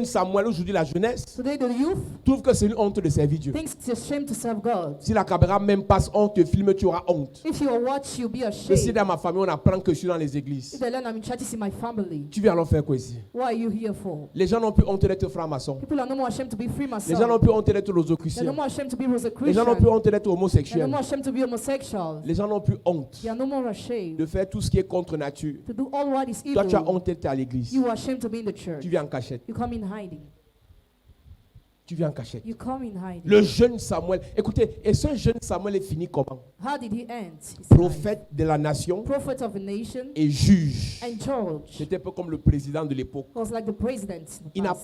[SPEAKER 1] Samuel, aujourd'hui la jeunesse,
[SPEAKER 2] Today, the youth
[SPEAKER 1] trouve que c'est une honte de servir Dieu.
[SPEAKER 2] thinks it's a shame to serve God.
[SPEAKER 1] Si la caméra même passe, on te filme, tu auras honte.
[SPEAKER 2] If you watch, you'll be
[SPEAKER 1] Mais si
[SPEAKER 2] ashamed.
[SPEAKER 1] dans ma famille, on apprend que je suis dans les églises,
[SPEAKER 2] If they learn I'm in churches in my family,
[SPEAKER 1] tu viens alors faire quoi ici?
[SPEAKER 2] what are you here for?
[SPEAKER 1] Les gens n'ont plus honte d'être franc-maçon.
[SPEAKER 2] People are no more ashamed to be free
[SPEAKER 1] Les gens n'ont
[SPEAKER 2] myself.
[SPEAKER 1] plus honte d'être
[SPEAKER 2] They're no
[SPEAKER 1] rosicruciens.
[SPEAKER 2] more ashamed to be
[SPEAKER 1] Les gens n'ont plus
[SPEAKER 2] Rosicrucian.
[SPEAKER 1] honte d'être
[SPEAKER 2] They're no
[SPEAKER 1] homosexuels.
[SPEAKER 2] more ashamed to be homosexual.
[SPEAKER 1] Les gens n'ont plus honte
[SPEAKER 2] They are no more ashamed
[SPEAKER 1] de faire tout ce qui est contre nature.
[SPEAKER 2] to do all what is
[SPEAKER 1] Toi, tu as
[SPEAKER 2] evil.
[SPEAKER 1] honte d'être à l'église.
[SPEAKER 2] You are ashamed to be in the church.
[SPEAKER 1] Tu viens en cachette.
[SPEAKER 2] You come in hiding.
[SPEAKER 1] Tu viens en cachette.
[SPEAKER 2] You come in hiding.
[SPEAKER 1] Le jeune Samuel. Écoutez, et ce jeune Samuel est fini comment?
[SPEAKER 2] How did he end? His life?
[SPEAKER 1] Prophète de la nation
[SPEAKER 2] Prophet of a nation
[SPEAKER 1] et juge.
[SPEAKER 2] and judge.
[SPEAKER 1] C'était un peu comme le président de l'époque.
[SPEAKER 2] Was like the president. in the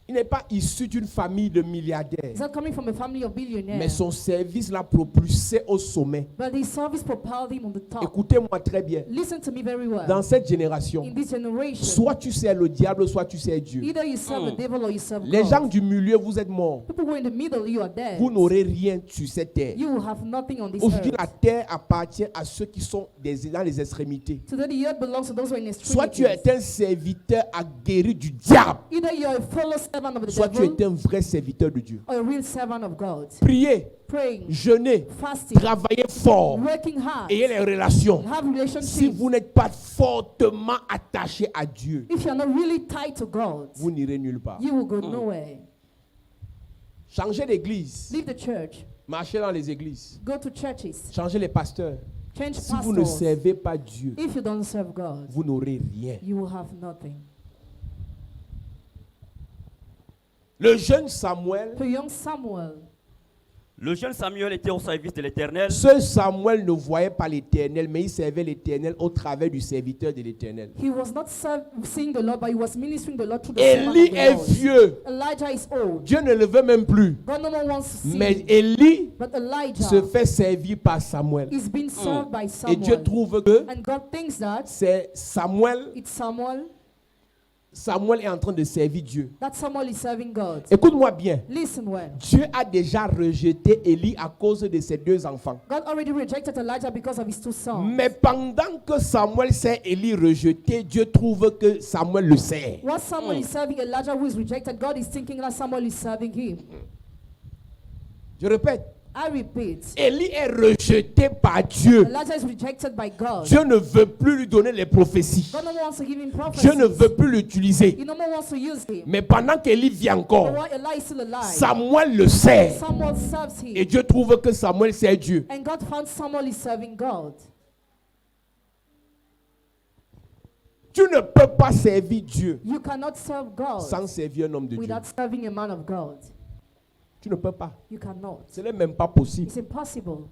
[SPEAKER 1] Il n'est pas issu d'une famille de milliardaires.
[SPEAKER 2] He's not coming from a family of billionaires.
[SPEAKER 1] Mais son service l'a propulsé au sommet.
[SPEAKER 2] But his service propelled him on the top.
[SPEAKER 1] Écoutez-moi très bien.
[SPEAKER 2] Listen to me very well.
[SPEAKER 1] Dans cette génération,
[SPEAKER 2] In this generation,
[SPEAKER 1] soit tu sers le diable, soit tu sers Dieu.
[SPEAKER 2] either you serve the devil or you serve
[SPEAKER 1] Les gens
[SPEAKER 2] God.
[SPEAKER 1] du milieu, vous êtes morts.
[SPEAKER 2] People who are in the middle, you are dead.
[SPEAKER 1] Vous n'aurez rien sur cette terre.
[SPEAKER 2] You will have nothing on this
[SPEAKER 1] Aujourd'hui, la
[SPEAKER 2] earth.
[SPEAKER 1] terre appartient à ceux qui sont dans les extrémités.
[SPEAKER 2] Today the earth belongs to those who are in
[SPEAKER 1] Soit tu
[SPEAKER 2] extremities.
[SPEAKER 1] es un serviteur aguerri du diable,
[SPEAKER 2] Either you are a fellow servant of the
[SPEAKER 1] soit tu
[SPEAKER 2] devil
[SPEAKER 1] es un vrai serviteur de Dieu.
[SPEAKER 2] or a real servant of God.
[SPEAKER 1] Priez,
[SPEAKER 2] Praying,
[SPEAKER 1] jeûnez,
[SPEAKER 2] fasting,
[SPEAKER 1] travaillez fort,
[SPEAKER 2] working hard,
[SPEAKER 1] ayez les relations.
[SPEAKER 2] have
[SPEAKER 1] Si
[SPEAKER 2] relationships.
[SPEAKER 1] vous n'êtes pas fortement attaché à Dieu,
[SPEAKER 2] If you are not really tied to God,
[SPEAKER 1] vous n'irez nulle part.
[SPEAKER 2] you will go nowhere.
[SPEAKER 1] Changez d'église,
[SPEAKER 2] Leave the church.
[SPEAKER 1] marchez dans les églises,
[SPEAKER 2] Go to churches.
[SPEAKER 1] changez les pasteurs.
[SPEAKER 2] Change
[SPEAKER 1] Si vous ne
[SPEAKER 2] pastors.
[SPEAKER 1] servez pas Dieu,
[SPEAKER 2] If you don't serve God,
[SPEAKER 1] vous n'aurez rien.
[SPEAKER 2] you will have nothing.
[SPEAKER 1] Le jeune Samuel,
[SPEAKER 2] To young Samuel,
[SPEAKER 3] Le jeune Samuel était au service de l'Éternel.
[SPEAKER 1] ce Samuel ne voyait pas l'Éternel, mais il servait l'Éternel au travers du serviteur de l'Éternel.
[SPEAKER 2] he was not seeing the Lord, but he was ministering the Lord through the servant
[SPEAKER 1] Élie
[SPEAKER 2] of the
[SPEAKER 1] est
[SPEAKER 2] Lord.
[SPEAKER 1] vieux.
[SPEAKER 2] Elijah is old.
[SPEAKER 1] Dieu ne le veut même plus.
[SPEAKER 2] God no one wants to see.
[SPEAKER 1] Mais Élie
[SPEAKER 2] But Elijah
[SPEAKER 1] se fait servir par Samuel.
[SPEAKER 2] is being served by
[SPEAKER 1] Et Dieu
[SPEAKER 2] Samuel.
[SPEAKER 1] trouve que
[SPEAKER 2] And God thinks that
[SPEAKER 1] c'est Samuel.
[SPEAKER 2] it's Samuel,
[SPEAKER 1] Samuel est en train de servir Dieu.
[SPEAKER 2] that Samuel is serving God.
[SPEAKER 1] Écoute-moi bien.
[SPEAKER 2] Listen well.
[SPEAKER 1] Dieu a déjà rejeté Élie à cause de ses deux enfants.
[SPEAKER 2] God already rejected Elijah because of his two sons.
[SPEAKER 1] Mais pendant que Samuel sait Élie rejeté, Dieu trouve que Samuel le sait.
[SPEAKER 2] While Samuel is serving Elijah who is rejected, God is thinking that Samuel is serving him.
[SPEAKER 1] Je répète.
[SPEAKER 2] I repeat,
[SPEAKER 1] Élie est rejeté par Dieu.
[SPEAKER 2] Elijah is rejected by God.
[SPEAKER 1] Dieu ne veut plus lui donner les prophéties.
[SPEAKER 2] God no more wants to give him prophecies.
[SPEAKER 1] Dieu ne veut plus l'utiliser.
[SPEAKER 2] He no more wants to use him.
[SPEAKER 1] Mais pendant qu'Élie vit
[SPEAKER 2] But
[SPEAKER 1] encore,
[SPEAKER 2] while Eli is still alive,
[SPEAKER 1] Samuel le sait.
[SPEAKER 2] Samuel serves him.
[SPEAKER 1] Et Dieu trouve que Samuel sert Dieu.
[SPEAKER 2] And God found Samuel is serving God.
[SPEAKER 1] Tu ne peux pas servir Dieu
[SPEAKER 2] You cannot serve God
[SPEAKER 1] sans servir un homme de Dieu.
[SPEAKER 2] without serving a man of God.
[SPEAKER 1] Tu ne peux pas.
[SPEAKER 2] You cannot.
[SPEAKER 1] Ce n'est même pas possible.
[SPEAKER 2] It's impossible.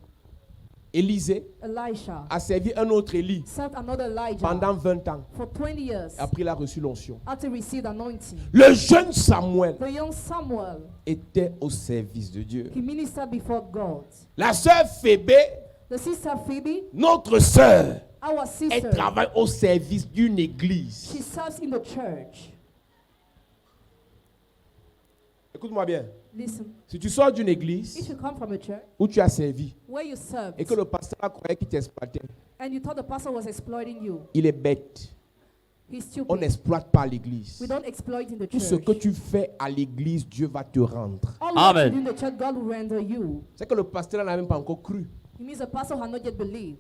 [SPEAKER 1] Élisée
[SPEAKER 2] Elisha
[SPEAKER 1] a servi un autre Élie
[SPEAKER 2] served another Elijah
[SPEAKER 1] pendant 20 ans.
[SPEAKER 2] for 20 years
[SPEAKER 1] Après, il a reçu l'onction.
[SPEAKER 2] after he received anointing.
[SPEAKER 1] Le jeune Samuel
[SPEAKER 2] The young Samuel,
[SPEAKER 1] était au service de Dieu.
[SPEAKER 2] he ministered before God.
[SPEAKER 1] La sœur Phébé,
[SPEAKER 2] The sister Phoebe,
[SPEAKER 1] notre sœur,
[SPEAKER 2] our
[SPEAKER 1] elle
[SPEAKER 2] sister,
[SPEAKER 1] travaille au service d'une église.
[SPEAKER 2] she serves in the church.
[SPEAKER 1] Écoute-moi bien.
[SPEAKER 2] Listen,
[SPEAKER 1] Si tu sors d'une
[SPEAKER 2] if
[SPEAKER 1] église
[SPEAKER 2] you come from a church
[SPEAKER 1] où tu as servi
[SPEAKER 2] where you served
[SPEAKER 1] et que le pasteur croyait qu'il t'exploitait,
[SPEAKER 2] and you thought the pastor was exploiting you,
[SPEAKER 1] il est bête.
[SPEAKER 2] he's
[SPEAKER 1] On
[SPEAKER 2] stupid.
[SPEAKER 1] n'exploite pas l'église.
[SPEAKER 2] We don't exploit in the
[SPEAKER 1] Tout ce
[SPEAKER 2] church.
[SPEAKER 1] que tu fais à l'église, Dieu va te rendre.
[SPEAKER 2] All what you
[SPEAKER 3] Amen.
[SPEAKER 2] do in the church, God will render you.
[SPEAKER 1] C'est que le pasteur n'a même pas encore cru.
[SPEAKER 2] It means the pastor had not yet believed.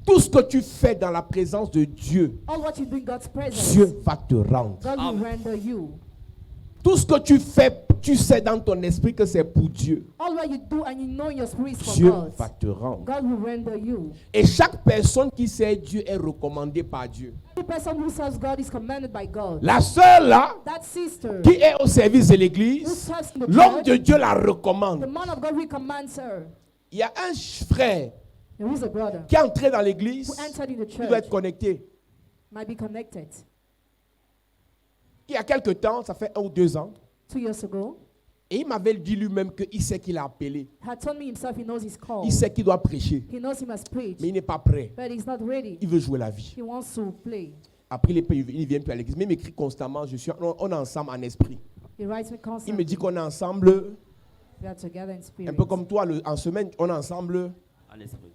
[SPEAKER 1] Tout ce que tu fais dans la présence de Dieu,
[SPEAKER 2] All what you do in God's presence,
[SPEAKER 1] Dieu va te rendre.
[SPEAKER 2] God will
[SPEAKER 3] Amen.
[SPEAKER 2] render you.
[SPEAKER 1] Tout ce que tu fais, tu sais dans ton esprit que c'est pour Dieu.
[SPEAKER 2] All what you do and you know in your spirit is for
[SPEAKER 1] Dieu
[SPEAKER 2] God,
[SPEAKER 1] va te rendre.
[SPEAKER 2] God will render you.
[SPEAKER 1] Et chaque personne qui sert Dieu est recommandée par Dieu.
[SPEAKER 2] Every person who serves God is commanded by God.
[SPEAKER 1] La sœur là,
[SPEAKER 2] That sister
[SPEAKER 1] qui est au service de
[SPEAKER 2] who
[SPEAKER 1] l'église,
[SPEAKER 2] serves in the
[SPEAKER 1] l'homme
[SPEAKER 2] church,
[SPEAKER 1] de Dieu la
[SPEAKER 2] the
[SPEAKER 1] recommande.
[SPEAKER 2] man of God recommands her.
[SPEAKER 1] Il y a un frère
[SPEAKER 2] And who's a brother
[SPEAKER 1] qui est entré dans l'église,
[SPEAKER 2] who entered in the
[SPEAKER 1] il doit
[SPEAKER 2] church
[SPEAKER 1] être connecté.
[SPEAKER 2] might be connected.
[SPEAKER 1] Il y a quelque temps, ça fait 1 ou 2 ans,
[SPEAKER 2] 2 years ago,
[SPEAKER 1] et il m'avait dit lui-même qu'il sait qu'il a appelé.
[SPEAKER 2] had told me himself he knows his call.
[SPEAKER 1] Il sait qu'il doit prêcher,
[SPEAKER 2] He knows he must preach,
[SPEAKER 1] mais il n'est pas prêt.
[SPEAKER 2] but he's not ready.
[SPEAKER 1] Il veut jouer la vie.
[SPEAKER 2] He wants to play.
[SPEAKER 1] Après, il ne vient plus à l'église. Mais il m'écrit constamment, on est ensemble en esprit.
[SPEAKER 2] He writes me
[SPEAKER 1] Il
[SPEAKER 2] constantly.
[SPEAKER 1] me dit qu'on est ensemble,
[SPEAKER 2] We are together in spirit.
[SPEAKER 1] un peu comme toi, en semaine, on est ensemble.
[SPEAKER 3] En esprit.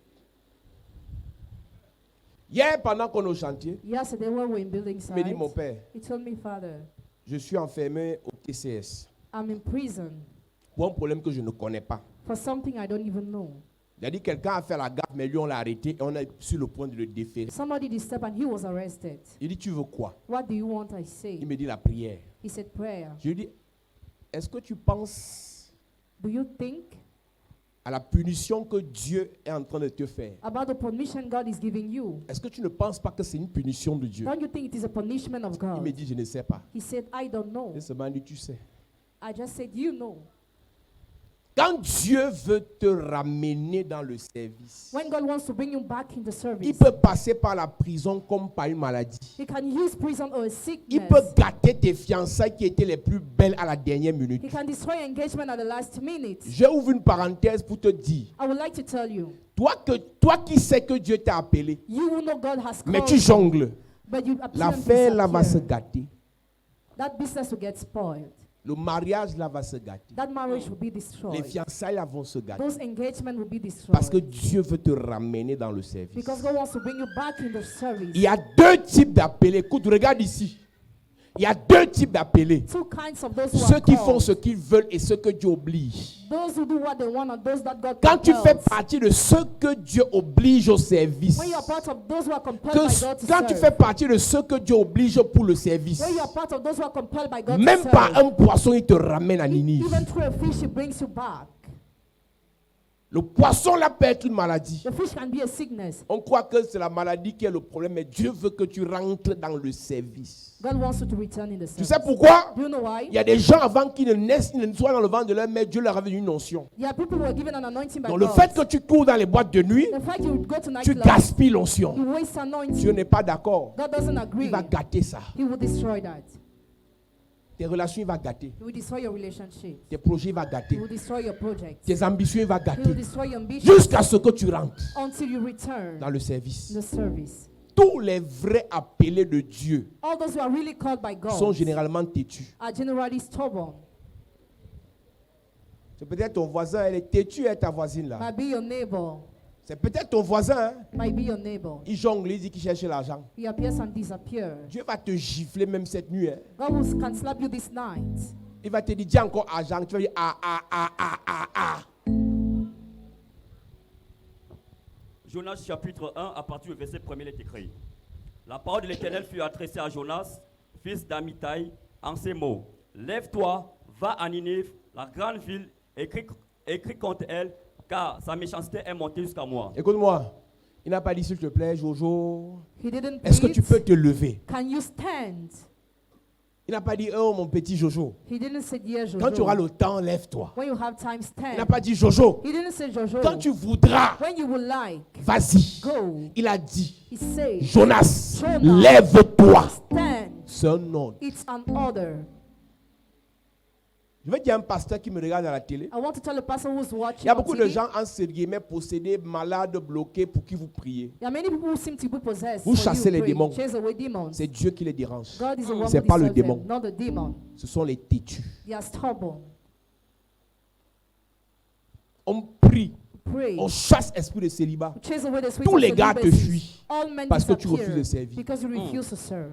[SPEAKER 1] Hier, pendant qu'on est au chantier,
[SPEAKER 2] Yesterday when we were in building
[SPEAKER 1] il me dit,
[SPEAKER 2] site,
[SPEAKER 1] mon père,
[SPEAKER 2] he told me, Father,
[SPEAKER 1] je suis enfermé au TCS
[SPEAKER 2] I'm in prison
[SPEAKER 1] pour un problème que je ne connais pas.
[SPEAKER 2] for something I don't even know.
[SPEAKER 1] Il a dit quelqu'un a fait la gaffe, mais lui on l'a arrêté et on est sur le point de le déférer.
[SPEAKER 2] Somebody disturbed and he was arrested.
[SPEAKER 1] Il dit, tu veux quoi?
[SPEAKER 2] What do you want I say?
[SPEAKER 1] Il me dit la prière.
[SPEAKER 2] He said prayer.
[SPEAKER 1] Je lui dis, est-ce que tu penses
[SPEAKER 2] Do you think
[SPEAKER 1] à la punition que Dieu est en train de te faire?
[SPEAKER 2] about the punishment God is giving you?
[SPEAKER 1] Est-ce que tu ne penses pas que c'est une punition de Dieu?
[SPEAKER 2] Don't you think it is a punishment of
[SPEAKER 1] Il me
[SPEAKER 2] God?
[SPEAKER 1] dit, je ne sais pas.
[SPEAKER 2] He said, I don't know.
[SPEAKER 1] Et ce m'a dit, tu sais.
[SPEAKER 2] I just said, you know.
[SPEAKER 1] Quand Dieu veut te ramener dans le service,
[SPEAKER 2] When God wants to bring you back in the
[SPEAKER 1] il
[SPEAKER 2] service,
[SPEAKER 1] peut passer par la prison comme par une maladie.
[SPEAKER 2] He can use prison or a
[SPEAKER 1] Il
[SPEAKER 2] sickness.
[SPEAKER 1] peut gâter tes fiançailles qui étaient les plus belles à la dernière minute.
[SPEAKER 2] He can destroy engagement at the last minute.
[SPEAKER 1] J'ouvre une parenthèse pour te dire,
[SPEAKER 2] I would like to tell you,
[SPEAKER 1] toi qui sais que Dieu t'a appelé,
[SPEAKER 2] you will know God has
[SPEAKER 1] mais
[SPEAKER 2] called
[SPEAKER 1] tu
[SPEAKER 2] you,
[SPEAKER 1] jongles,
[SPEAKER 2] but you appear
[SPEAKER 1] l'affaire là va se
[SPEAKER 2] disappear.
[SPEAKER 1] gâter.
[SPEAKER 2] That business will get spoiled.
[SPEAKER 1] Le mariage là va se gâter.
[SPEAKER 2] That marriage will be
[SPEAKER 1] Les
[SPEAKER 2] destroyed.
[SPEAKER 1] fiançailles là vont se gâter.
[SPEAKER 2] Those engagements will be
[SPEAKER 1] Parce que
[SPEAKER 2] destroyed.
[SPEAKER 1] Dieu veut te ramener dans le service.
[SPEAKER 2] Because God wants to bring you back in the service.
[SPEAKER 1] Il y a deux types d'appelés. Écoute, regarde ici. Il y a deux types d'appelés.
[SPEAKER 2] Two kinds of those who
[SPEAKER 1] Ceux
[SPEAKER 2] are
[SPEAKER 1] qui font
[SPEAKER 2] called.
[SPEAKER 1] ce qu'ils veulent et ceux que Dieu oblige.
[SPEAKER 2] Those who do what they want and those that God
[SPEAKER 1] Quand tu fais
[SPEAKER 2] compels.
[SPEAKER 1] partie de ceux que Dieu oblige au service,
[SPEAKER 2] When you are part of those who are compelled by God to
[SPEAKER 1] quand tu
[SPEAKER 2] serve.
[SPEAKER 1] fais partie de ceux que Dieu oblige pour le service,
[SPEAKER 2] When you are part of those who are compelled by God
[SPEAKER 1] même
[SPEAKER 2] to
[SPEAKER 1] par
[SPEAKER 2] serve.
[SPEAKER 1] un poisson, il te ramène à Ninive.
[SPEAKER 2] Even through a fish, He brings you back.
[SPEAKER 1] Le poisson là peut être une maladie.
[SPEAKER 2] The fish can be a sickness.
[SPEAKER 1] On croit que c'est la maladie qui est le problème, mais Dieu veut que tu rentres dans le service.
[SPEAKER 2] God wants you to return in the
[SPEAKER 1] Tu
[SPEAKER 2] service.
[SPEAKER 1] sais pourquoi?
[SPEAKER 2] Do you know why?
[SPEAKER 1] Il y a des gens avant qu'ils ne naissent, ils ne soient dans le ventre de leur mère, Dieu leur avait une onction.
[SPEAKER 2] Yeah, people were given an anointing by
[SPEAKER 1] Donc le
[SPEAKER 2] God.
[SPEAKER 1] fait que tu cours dans les boîtes de nuit,
[SPEAKER 2] The fact you would go to
[SPEAKER 1] tu
[SPEAKER 2] nightclub,
[SPEAKER 1] gaspilles l'onction.
[SPEAKER 2] you waste
[SPEAKER 1] Dieu
[SPEAKER 2] anointing.
[SPEAKER 1] n'est pas d'accord.
[SPEAKER 2] God doesn't agree.
[SPEAKER 1] Il va gâter ça.
[SPEAKER 2] He will destroy that.
[SPEAKER 1] Tes relations, il va gâter.
[SPEAKER 2] He will destroy your relationship.
[SPEAKER 1] Tes projets, il va
[SPEAKER 2] He
[SPEAKER 1] gâter.
[SPEAKER 2] will destroy your project.
[SPEAKER 1] Tes ambitions, il va
[SPEAKER 2] He will
[SPEAKER 1] gâter.
[SPEAKER 2] destroy your ambition
[SPEAKER 1] Jusqu'à ce que tu rentres
[SPEAKER 2] until you return
[SPEAKER 1] dans le
[SPEAKER 2] in
[SPEAKER 1] service.
[SPEAKER 2] the service.
[SPEAKER 1] Tous les vrais appelés de Dieu
[SPEAKER 2] All those who are really called by
[SPEAKER 1] sont
[SPEAKER 2] God
[SPEAKER 1] généralement têtus.
[SPEAKER 2] are generally stubborn.
[SPEAKER 1] C'est peut-être ton voisin, elle est têtue, elle est ta voisine là.
[SPEAKER 2] Might be your neighbor.
[SPEAKER 1] C'est peut-être ton voisin, hein.
[SPEAKER 2] Might be your neighbor.
[SPEAKER 1] Il jongle, il dit qu'il cherche l'argent.
[SPEAKER 2] He appears and disappears.
[SPEAKER 1] Dieu va te gifler même cette nuit. Hein.
[SPEAKER 2] God can slap you this night.
[SPEAKER 1] Il va te dire, dis encore argent. Tu vas dire, ah.
[SPEAKER 3] Jonas chapitre 1, à partir du verset 1er, il est écrit. La parole de l'Éternel fut adressée à Jonas, fils d'Amittai, en ces mots. Lève-toi, va à Ninive, la grande ville, écris contre elle, car sa méchanceté est montée jusqu'à moi.
[SPEAKER 1] Écoute-moi, il n'a pas dit s'il te plaît, Jojo,
[SPEAKER 2] He didn't
[SPEAKER 1] est-ce que tu
[SPEAKER 2] plead,
[SPEAKER 1] peux te lever?
[SPEAKER 2] can you stand?
[SPEAKER 1] Il n'a pas dit, oh mon petit Jojo,
[SPEAKER 2] He didn't say, yeah, Jojo.
[SPEAKER 1] quand tu auras le temps, lève-toi.
[SPEAKER 2] When you have time,
[SPEAKER 1] Il n'a
[SPEAKER 2] stand.
[SPEAKER 1] pas dit, Jojo,
[SPEAKER 2] He didn't say, Jojo.
[SPEAKER 1] quand tu voudras,
[SPEAKER 2] When you would like,
[SPEAKER 1] vas-y.
[SPEAKER 2] go.
[SPEAKER 1] Il a dit,
[SPEAKER 2] He said,
[SPEAKER 1] Jonas,
[SPEAKER 2] Jonas,
[SPEAKER 1] lève-toi.
[SPEAKER 2] stand.
[SPEAKER 1] C'est un ordre.
[SPEAKER 2] It's an order.
[SPEAKER 1] Je vais dire à un pasteur qui me regarde à la télé.
[SPEAKER 2] I want to tell the person who's watching.
[SPEAKER 1] Il y a
[SPEAKER 2] on
[SPEAKER 1] beaucoup de
[SPEAKER 2] TV,
[SPEAKER 1] gens en guillemets possédés, malades, bloqués pour qui vous priez.
[SPEAKER 2] There are many people who seem to be possessed.
[SPEAKER 1] Vous
[SPEAKER 2] for
[SPEAKER 1] chassez
[SPEAKER 2] you
[SPEAKER 1] les
[SPEAKER 2] pray.
[SPEAKER 1] démons.
[SPEAKER 2] Chase away demons.
[SPEAKER 1] C'est Dieu qui les dérange.
[SPEAKER 2] God is the one
[SPEAKER 1] C'est
[SPEAKER 2] who
[SPEAKER 1] pas le
[SPEAKER 2] destroys
[SPEAKER 1] démon.
[SPEAKER 2] them, not the demon.
[SPEAKER 1] Ce sont les têtus.
[SPEAKER 2] They are stubborn.
[SPEAKER 1] On prie,
[SPEAKER 2] Pray.
[SPEAKER 1] on chasse esprit de célibat.
[SPEAKER 2] Chase away the spirit
[SPEAKER 1] Tous
[SPEAKER 2] of
[SPEAKER 1] les gars te
[SPEAKER 2] celibacy.
[SPEAKER 1] fuient
[SPEAKER 2] All men
[SPEAKER 1] parce que tu
[SPEAKER 2] disappear
[SPEAKER 1] refuses de servir.
[SPEAKER 2] because you refuse to serve.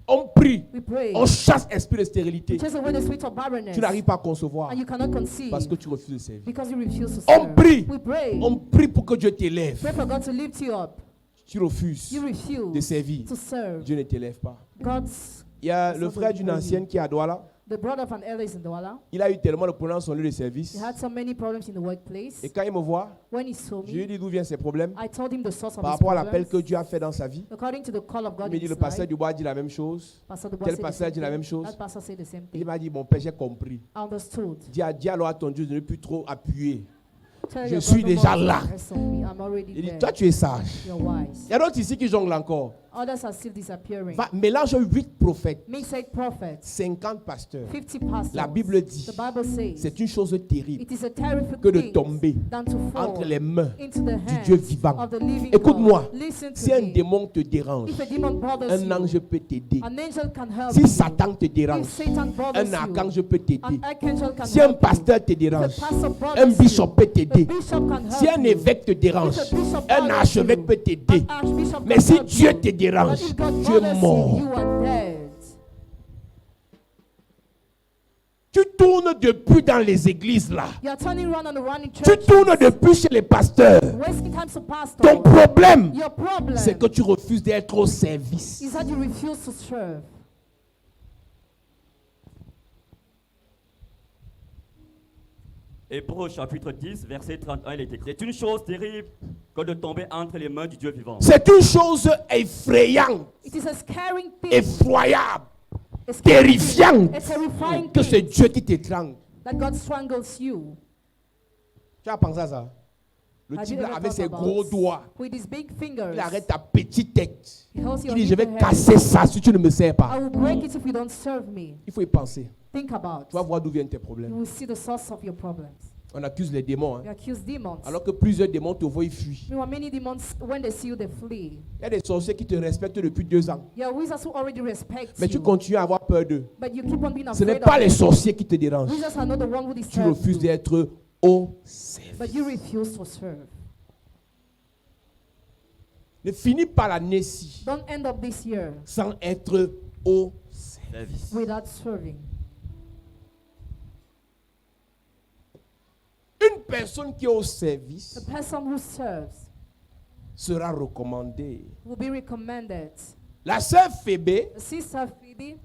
[SPEAKER 1] On prie,
[SPEAKER 2] We pray.
[SPEAKER 1] on chasse esprit de stérilité.
[SPEAKER 2] Chase away the spirit of barrenness.
[SPEAKER 1] Tu n'arrives pas à concevoir
[SPEAKER 2] And you cannot conceive
[SPEAKER 1] parce que tu refuses de servir.
[SPEAKER 2] because you refuse to
[SPEAKER 1] On
[SPEAKER 2] serve.
[SPEAKER 1] prie,
[SPEAKER 2] We pray.
[SPEAKER 1] on prie pour que Dieu t'élève.
[SPEAKER 2] Pray for God to lift you up.
[SPEAKER 1] Tu refuses
[SPEAKER 2] You refuse
[SPEAKER 1] de servir.
[SPEAKER 2] to serve.
[SPEAKER 1] Dieu ne t'élève pas.
[SPEAKER 2] God's
[SPEAKER 1] Il y a
[SPEAKER 2] That's
[SPEAKER 1] le
[SPEAKER 2] not
[SPEAKER 1] frère
[SPEAKER 2] what
[SPEAKER 1] d'une
[SPEAKER 2] we
[SPEAKER 1] ancienne qui est à Douala.
[SPEAKER 2] the brother of an elder is in Douala.
[SPEAKER 1] Il a eu tellement de problèmes dans son lieu de service.
[SPEAKER 2] He had so many problems in the workplace.
[SPEAKER 1] Et quand il me voit,
[SPEAKER 2] When he saw
[SPEAKER 1] je lui
[SPEAKER 2] me,
[SPEAKER 1] dis d'où viennent ses problèmes
[SPEAKER 2] I told him the source of
[SPEAKER 1] par
[SPEAKER 2] his
[SPEAKER 1] rapport à l'appel que
[SPEAKER 2] problems.
[SPEAKER 1] Dieu a fait dans sa vie.
[SPEAKER 2] According to the call of
[SPEAKER 1] Il
[SPEAKER 2] God
[SPEAKER 1] me
[SPEAKER 2] in
[SPEAKER 1] dit
[SPEAKER 2] his
[SPEAKER 1] le pasteur
[SPEAKER 2] life,
[SPEAKER 1] Dubois dit la même chose.
[SPEAKER 2] Pastor Dubois
[SPEAKER 1] Tel
[SPEAKER 2] said the
[SPEAKER 1] pasteur
[SPEAKER 2] same
[SPEAKER 1] dit la même
[SPEAKER 2] thing.
[SPEAKER 1] chose.
[SPEAKER 2] That pastor said the same
[SPEAKER 1] Il
[SPEAKER 2] thing.
[SPEAKER 1] m'a dit, mon père, j'ai compris.
[SPEAKER 2] I understood.
[SPEAKER 1] Dis alors à ton Dieu de ne plus trop appuyer.
[SPEAKER 2] Tell
[SPEAKER 1] Je
[SPEAKER 2] your
[SPEAKER 1] suis
[SPEAKER 2] God no
[SPEAKER 1] déjà
[SPEAKER 2] more to
[SPEAKER 1] là.
[SPEAKER 2] press on me. I'm already
[SPEAKER 1] Il dit,
[SPEAKER 2] there.
[SPEAKER 1] toi tu es sage.
[SPEAKER 2] You're wise.
[SPEAKER 1] Il y a d'autres ici qui jonglent encore.
[SPEAKER 2] Others are still disappearing.
[SPEAKER 1] Mélange 8 prophètes,
[SPEAKER 2] Mix 8 prophets,
[SPEAKER 1] 50 pasteurs.
[SPEAKER 2] 50 pastors.
[SPEAKER 1] La Bible dit,
[SPEAKER 2] The Bible says
[SPEAKER 1] c'est une chose terrible
[SPEAKER 2] it is a terrific
[SPEAKER 1] que de
[SPEAKER 2] thing
[SPEAKER 1] tomber
[SPEAKER 2] than to fall
[SPEAKER 1] entre les mains
[SPEAKER 2] into the
[SPEAKER 1] du
[SPEAKER 2] hands
[SPEAKER 1] Dieu vivant.
[SPEAKER 2] of the living
[SPEAKER 1] Écoute-moi,
[SPEAKER 2] God. Listen to
[SPEAKER 1] si un
[SPEAKER 2] me.
[SPEAKER 1] démon te dérange,
[SPEAKER 2] If a demon bothers
[SPEAKER 1] un
[SPEAKER 2] you,
[SPEAKER 1] ange peut t'aider.
[SPEAKER 2] an angel can help
[SPEAKER 1] Si
[SPEAKER 2] you.
[SPEAKER 1] Satan te dérange,
[SPEAKER 2] If Satan bothers
[SPEAKER 1] un
[SPEAKER 2] you,
[SPEAKER 1] archange peut t'aider.
[SPEAKER 2] an archangel can
[SPEAKER 1] Si un
[SPEAKER 2] help
[SPEAKER 1] pasteur te
[SPEAKER 2] you.
[SPEAKER 1] dérange,
[SPEAKER 2] If a pastor bothers
[SPEAKER 1] un bishop peut
[SPEAKER 2] you,
[SPEAKER 1] t'aider.
[SPEAKER 2] a bishop can
[SPEAKER 1] Si
[SPEAKER 2] help
[SPEAKER 1] un
[SPEAKER 2] you.
[SPEAKER 1] évêque te dérange,
[SPEAKER 2] If a bishop
[SPEAKER 1] un
[SPEAKER 2] bothers
[SPEAKER 1] archevêque
[SPEAKER 2] you,
[SPEAKER 1] peut t'aider.
[SPEAKER 2] an archbishop
[SPEAKER 1] Mais
[SPEAKER 2] can
[SPEAKER 1] si
[SPEAKER 2] help
[SPEAKER 1] Dieu
[SPEAKER 2] you.
[SPEAKER 1] te dérange,
[SPEAKER 2] But if God
[SPEAKER 1] tu es
[SPEAKER 2] bothers
[SPEAKER 1] mort.
[SPEAKER 2] you are dead.
[SPEAKER 1] Tu tournes depuis dans les églises là.
[SPEAKER 2] You are turning around and around in
[SPEAKER 1] Tu
[SPEAKER 2] churches,
[SPEAKER 1] tournes depuis chez les pasteurs.
[SPEAKER 2] wasting time to
[SPEAKER 1] Ton
[SPEAKER 2] pastors.
[SPEAKER 1] problème,
[SPEAKER 2] Your problem
[SPEAKER 1] c'est que tu refuses d'être au service.
[SPEAKER 2] is that you refuse to serve.
[SPEAKER 3] Hébreux chapitre 10, verset 31, il est écrit. C'est une chose terrible que de tomber entre les mains du Dieu vivant.
[SPEAKER 1] C'est une chose effrayante,
[SPEAKER 2] It is a scaring thing,
[SPEAKER 1] effroyable,
[SPEAKER 2] a scary thing,
[SPEAKER 1] terrifiante
[SPEAKER 2] a terrifying
[SPEAKER 1] que c'est
[SPEAKER 2] thing
[SPEAKER 1] Dieu qui t'étrangle.
[SPEAKER 2] that God strangles you.
[SPEAKER 1] Tu as pensé à ça? Le
[SPEAKER 2] Have
[SPEAKER 1] type
[SPEAKER 2] you
[SPEAKER 1] là
[SPEAKER 2] ever
[SPEAKER 1] avec
[SPEAKER 2] thought
[SPEAKER 1] ses
[SPEAKER 2] about
[SPEAKER 1] gros doigts,
[SPEAKER 2] with his big fingers?
[SPEAKER 1] il arrête ta petite tête.
[SPEAKER 2] He holds your
[SPEAKER 1] Il dit, je vais
[SPEAKER 2] little head.
[SPEAKER 1] casser ça si tu ne me sers
[SPEAKER 2] I
[SPEAKER 1] pas.
[SPEAKER 2] will break it if you don't serve me.
[SPEAKER 1] Il faut y penser.
[SPEAKER 2] Think about.
[SPEAKER 1] Tu vas voir d'où viennent tes
[SPEAKER 2] You
[SPEAKER 1] problèmes.
[SPEAKER 2] will see the source of your problems.
[SPEAKER 1] On accuse les démons.
[SPEAKER 2] You
[SPEAKER 1] Hein.
[SPEAKER 2] accuse demons.
[SPEAKER 1] Alors que plusieurs démons te voient, ils fuient.
[SPEAKER 2] Meanwhile, many demons, when they see you, they flee.
[SPEAKER 1] Il y a des sorciers qui te respectent depuis 2 ans.
[SPEAKER 2] There are wizards who already respect
[SPEAKER 1] Mais tu
[SPEAKER 2] you,
[SPEAKER 1] continues à avoir peur d'eux.
[SPEAKER 2] but you keep on being
[SPEAKER 1] Ce n'est
[SPEAKER 2] afraid
[SPEAKER 1] pas
[SPEAKER 2] of
[SPEAKER 1] les
[SPEAKER 2] them.
[SPEAKER 1] sorciers qui te dérangent.
[SPEAKER 2] Wizards are not the one who
[SPEAKER 1] Tu
[SPEAKER 2] disturb
[SPEAKER 1] refuses
[SPEAKER 2] you,
[SPEAKER 1] d'être au service.
[SPEAKER 2] but you refuse to serve.
[SPEAKER 1] Ne finis pas l'année ci
[SPEAKER 2] Don't end up this year
[SPEAKER 1] sans être au service.
[SPEAKER 3] Service.
[SPEAKER 2] without serving.
[SPEAKER 1] Une personne qui est au service
[SPEAKER 2] The person who serves
[SPEAKER 1] sera recommandée.
[SPEAKER 2] will be recommended.
[SPEAKER 1] La sœur Phébé,
[SPEAKER 2] Sister Phoebe,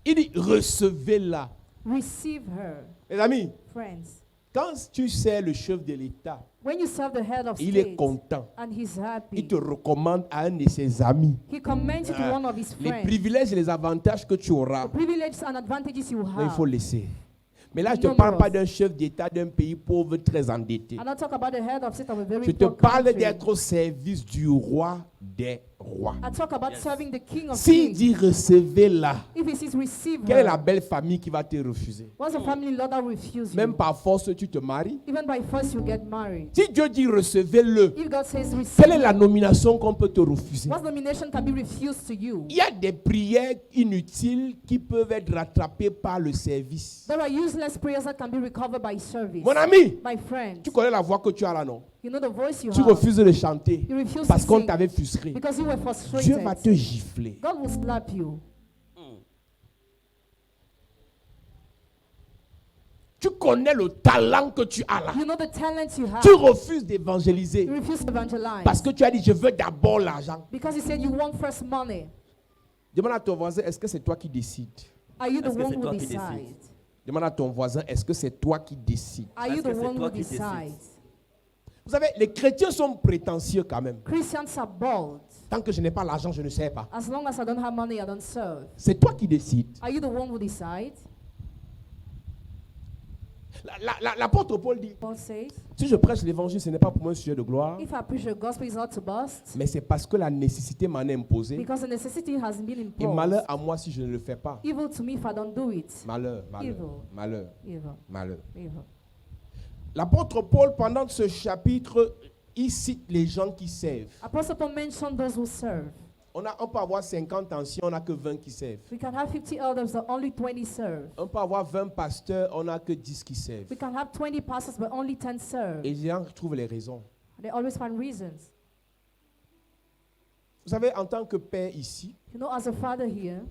[SPEAKER 1] il dit recevez-la.
[SPEAKER 2] receive her.
[SPEAKER 1] Les amis,
[SPEAKER 2] Friends,
[SPEAKER 1] quand tu sers le chef de l'État,
[SPEAKER 2] when you serve the head of
[SPEAKER 1] il est
[SPEAKER 2] state
[SPEAKER 1] content.
[SPEAKER 2] and he's
[SPEAKER 1] Il
[SPEAKER 2] happy,
[SPEAKER 1] te recommande à un de ses amis.
[SPEAKER 2] he commends you to one of his
[SPEAKER 1] Les
[SPEAKER 2] friends.
[SPEAKER 1] privilèges et les avantages que tu auras,
[SPEAKER 2] The privileges and advantages you
[SPEAKER 1] il faut
[SPEAKER 2] have.
[SPEAKER 1] laisser. Mais là, je ne te
[SPEAKER 2] Numerous.
[SPEAKER 1] parle pas d'un chef d'État d'un pays pauvre très endetté.
[SPEAKER 2] I'm not talking about the head of state of a very
[SPEAKER 1] Je te
[SPEAKER 2] poor
[SPEAKER 1] parle
[SPEAKER 2] country.
[SPEAKER 1] d'être au service du roi des rois.
[SPEAKER 2] I talk about
[SPEAKER 3] Yes.
[SPEAKER 2] serving the king of
[SPEAKER 1] S'il
[SPEAKER 2] kings.
[SPEAKER 1] dit recevez-la,
[SPEAKER 2] If he says receive
[SPEAKER 1] quelle est la
[SPEAKER 2] her,
[SPEAKER 1] belle famille qui va te refuser?
[SPEAKER 2] what's the family law that refuse
[SPEAKER 1] Même
[SPEAKER 2] you?
[SPEAKER 1] par force, tu te maries.
[SPEAKER 2] Even by force you get married.
[SPEAKER 1] Si Dieu dit recevez-le,
[SPEAKER 2] If God says
[SPEAKER 1] quelle
[SPEAKER 2] receive,
[SPEAKER 1] est la nomination qu'on peut te refuser?
[SPEAKER 2] what nomination can be refused to you?
[SPEAKER 1] Il y a des prières inutiles qui peuvent être rattrapées par le service.
[SPEAKER 2] There are useless prayers that can be recovered by service.
[SPEAKER 1] Mon ami,
[SPEAKER 2] My friend,
[SPEAKER 1] tu connais la voix que tu as là, non?
[SPEAKER 2] you know the voice you
[SPEAKER 1] Tu
[SPEAKER 2] have.
[SPEAKER 1] refuses de chanter
[SPEAKER 2] You refuse
[SPEAKER 1] parce
[SPEAKER 2] to
[SPEAKER 1] qu'on
[SPEAKER 2] sing
[SPEAKER 1] t'avait frustré.
[SPEAKER 2] because you were
[SPEAKER 1] Dieu va te
[SPEAKER 2] frustrated.
[SPEAKER 1] gifler.
[SPEAKER 2] God will slap you.
[SPEAKER 1] Tu connais le talent que tu as là.
[SPEAKER 2] You know the talents you have.
[SPEAKER 1] Tu refuses d'évangéliser
[SPEAKER 2] You refuse to evangelize
[SPEAKER 1] parce que tu as dit je veux d'abord l'argent.
[SPEAKER 2] because you said you want first money.
[SPEAKER 1] Demande à ton voisin, est-ce que c'est toi qui décides?
[SPEAKER 2] Are you the
[SPEAKER 3] Est-ce que
[SPEAKER 2] one
[SPEAKER 3] c'est
[SPEAKER 2] who
[SPEAKER 3] toi qui
[SPEAKER 2] decides?
[SPEAKER 3] décides?
[SPEAKER 1] Demande à ton voisin, est-ce que c'est toi qui décides?
[SPEAKER 2] Are you
[SPEAKER 3] Est-ce
[SPEAKER 2] the
[SPEAKER 3] que c'est
[SPEAKER 2] one
[SPEAKER 3] toi
[SPEAKER 2] who
[SPEAKER 3] qui décides?
[SPEAKER 2] decides?
[SPEAKER 1] Vous savez, les chrétiens sont prétentieux quand même.
[SPEAKER 2] Christians are bold.
[SPEAKER 1] Tant que je n'ai pas l'argent, je ne sais pas.
[SPEAKER 2] As long as I don't have money, I don't serve.
[SPEAKER 1] C'est toi qui décides.
[SPEAKER 2] Are you the one who decides?
[SPEAKER 1] L'apôtre Paul dit,
[SPEAKER 2] Paul says,
[SPEAKER 1] si je prêche l'évangile, ce n'est pas pour moi un sujet de gloire,
[SPEAKER 2] if I preach the gospel, it's not to boast,
[SPEAKER 1] mais c'est parce que la nécessité m'en est imposée.
[SPEAKER 2] because the necessity has been
[SPEAKER 1] Et
[SPEAKER 2] imposed.
[SPEAKER 1] malheur à moi si je ne le fais pas.
[SPEAKER 2] Evil to me if I don't do it.
[SPEAKER 1] Malheur, malheur,
[SPEAKER 2] Evil.
[SPEAKER 1] malheur,
[SPEAKER 2] Evil,
[SPEAKER 1] malheur.
[SPEAKER 2] evil.
[SPEAKER 1] L'apôtre Paul, pendant ce chapitre, il cite les gens qui servent.
[SPEAKER 2] Apostle Paul mentioned those who serve.
[SPEAKER 1] On peut avoir 50 anciens, on n'a que 20 qui servent.
[SPEAKER 2] We can have 50 elders, but only 20 serve.
[SPEAKER 1] On peut avoir 20 pasteurs, on n'a que 10 qui servent.
[SPEAKER 2] We can have 20 pastors, but only 10 serve.
[SPEAKER 1] Et les gens trouvent les raisons.
[SPEAKER 2] They always find reasons.
[SPEAKER 1] Vous savez, en tant que père ici,
[SPEAKER 2] You know, as a father here,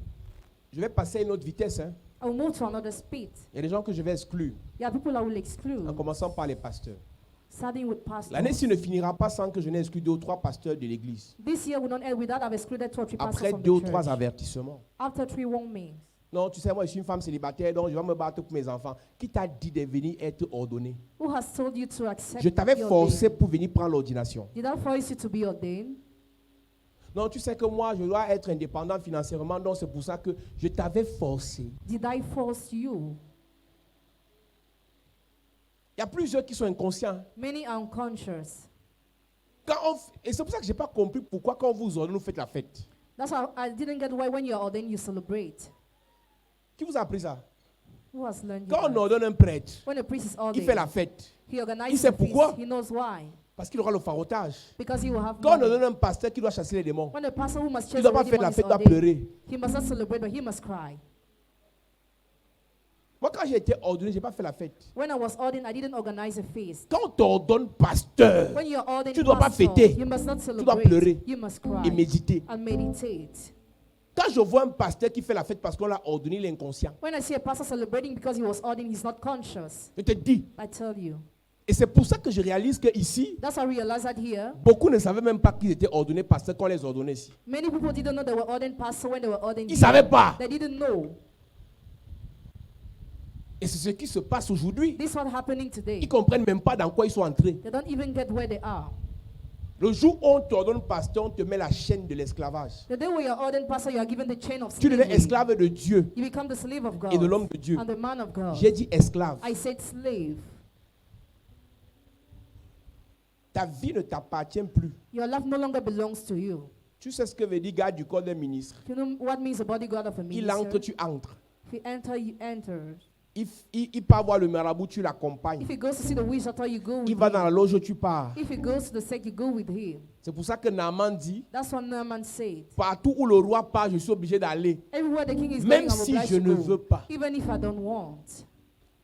[SPEAKER 1] je vais passer à une autre vitesse. Hein.
[SPEAKER 2] I will move to another speed.
[SPEAKER 1] Il y a des gens que je vais exclure,
[SPEAKER 2] There are people I will
[SPEAKER 1] en
[SPEAKER 2] exclude,
[SPEAKER 1] commençant par les pasteurs.
[SPEAKER 2] starting with pastors.
[SPEAKER 1] L'année-ci ne finira pas sans que je n'ai exclu 2 ou 3 pasteurs de l'église.
[SPEAKER 2] This year will not end without I've excluded 2 or 3 pastors
[SPEAKER 1] Après
[SPEAKER 2] from
[SPEAKER 1] 2 ou
[SPEAKER 2] the
[SPEAKER 1] 3
[SPEAKER 2] church.
[SPEAKER 1] avertissements.
[SPEAKER 2] After 3 warnings.
[SPEAKER 1] Non, tu sais, moi, je suis une femme célibataire, donc je vais me battre pour mes enfants. Qui t'a dit de venir être ordonné?
[SPEAKER 2] Who has told you to accept
[SPEAKER 1] Je t'avais
[SPEAKER 2] be
[SPEAKER 1] forcé
[SPEAKER 2] ordained?
[SPEAKER 1] pour venir prendre l'ordination.
[SPEAKER 2] Did I force you to be ordained?
[SPEAKER 1] Non, tu sais que moi, je dois être indépendant financièrement, donc c'est pour ça que je t'avais forcé.
[SPEAKER 2] Did I force you?
[SPEAKER 1] Il y a plusieurs qui sont inconscients.
[SPEAKER 2] Many are unconscious.
[SPEAKER 1] Et c'est pour ça que je n'ai pas compris pourquoi quand on vous ordonne, vous faites la fête.
[SPEAKER 2] That's why I didn't get why when you're ordained, you celebrate.
[SPEAKER 1] Qui vous a appris ça?
[SPEAKER 2] Who has learned
[SPEAKER 1] Quand on
[SPEAKER 2] that?
[SPEAKER 1] ordonne un prêtre,
[SPEAKER 2] When a priest is
[SPEAKER 1] il
[SPEAKER 2] ordained,
[SPEAKER 1] fait la fête.
[SPEAKER 2] he
[SPEAKER 1] Il
[SPEAKER 2] organizes
[SPEAKER 1] sait
[SPEAKER 2] the feast.
[SPEAKER 1] pourquoi?
[SPEAKER 2] He knows why.
[SPEAKER 1] Parce qu'il aura le farotage.
[SPEAKER 2] Because he will have
[SPEAKER 1] Quand on
[SPEAKER 2] money.
[SPEAKER 1] ordonne un pasteur qui doit chasser les démons,
[SPEAKER 2] When a pastor who must
[SPEAKER 1] il
[SPEAKER 2] chase
[SPEAKER 1] ne doit pas
[SPEAKER 2] the
[SPEAKER 1] faire
[SPEAKER 2] demon
[SPEAKER 1] la
[SPEAKER 2] is
[SPEAKER 1] fête, il doit
[SPEAKER 2] ordained,
[SPEAKER 1] pleurer.
[SPEAKER 2] he must not celebrate, but he must cry.
[SPEAKER 1] Moi, quand j'ai été ordonné, je n'ai pas fait la fête.
[SPEAKER 2] When I was ordained, I didn't organize a feast.
[SPEAKER 1] Quand on t'ordonne pasteur
[SPEAKER 2] When you're ordained
[SPEAKER 1] tu dois pas
[SPEAKER 2] pastor,
[SPEAKER 1] fêter.
[SPEAKER 2] you must not
[SPEAKER 1] dois
[SPEAKER 2] celebrate.
[SPEAKER 1] pleurer
[SPEAKER 2] You must cry
[SPEAKER 1] et méditer.
[SPEAKER 2] and meditate.
[SPEAKER 1] Quand je vois un pasteur qui fait la fête parce qu'on l'a ordonné, il est inconscient.
[SPEAKER 2] When I see a pastor celebrating because he was ordained, he's not conscious.
[SPEAKER 1] Je te dis.
[SPEAKER 2] I tell you.
[SPEAKER 1] Et c'est pour ça que je réalise qu'ici,
[SPEAKER 2] That's why I realized that here,
[SPEAKER 1] beaucoup ne savaient même pas qu'ils étaient ordonnés pasteurs quand on les ordonnait ici.
[SPEAKER 2] many people didn't know they were ordained pastor when they were ordained
[SPEAKER 1] Ils ne
[SPEAKER 2] here.
[SPEAKER 1] savaient pas.
[SPEAKER 2] They didn't know.
[SPEAKER 1] Et c'est ce qui se passe aujourd'hui.
[SPEAKER 2] This is what's happening
[SPEAKER 1] Ils
[SPEAKER 2] today.
[SPEAKER 1] ne comprennent même pas dans quoi ils sont entrés.
[SPEAKER 2] They don't even get where they are.
[SPEAKER 1] Le jour où on t'ordonne pasteur, on te met la chaîne de l'esclavage.
[SPEAKER 2] The day when you're ordained pastor, you are given the chain of
[SPEAKER 1] Tu deviens
[SPEAKER 2] slavery.
[SPEAKER 1] esclave de Dieu
[SPEAKER 2] You become the slave of God
[SPEAKER 1] et de l'homme de Dieu.
[SPEAKER 2] and the man of God.
[SPEAKER 1] J'ai dit esclave.
[SPEAKER 2] I said slave.
[SPEAKER 1] Ta vie ne t'appartient plus.
[SPEAKER 2] Your life no longer belongs to you.
[SPEAKER 1] Tu sais ce que veut dire garde du corps d'un ministre.
[SPEAKER 2] You know what means a bodyguard of a
[SPEAKER 1] Il entre,
[SPEAKER 2] minister?
[SPEAKER 1] tu entres.
[SPEAKER 2] If you enter, you enter.
[SPEAKER 1] Il part voir le marabout, tu l'accompagnes.
[SPEAKER 2] If he goes to see the witch doctor, you go with
[SPEAKER 1] Il va dans
[SPEAKER 2] him.
[SPEAKER 1] la loge, tu pars.
[SPEAKER 2] If he goes to the sect, you go with him.
[SPEAKER 1] C'est pour ça que Naaman dit,
[SPEAKER 2] That's what Naaman said.
[SPEAKER 1] partout où le roi part, je suis obligé d'aller.
[SPEAKER 2] Everywhere the king is
[SPEAKER 1] Même
[SPEAKER 2] going, I'm
[SPEAKER 1] si
[SPEAKER 2] obliged
[SPEAKER 1] je
[SPEAKER 2] to
[SPEAKER 1] ne
[SPEAKER 2] go,
[SPEAKER 1] veux pas.
[SPEAKER 2] even if I don't want.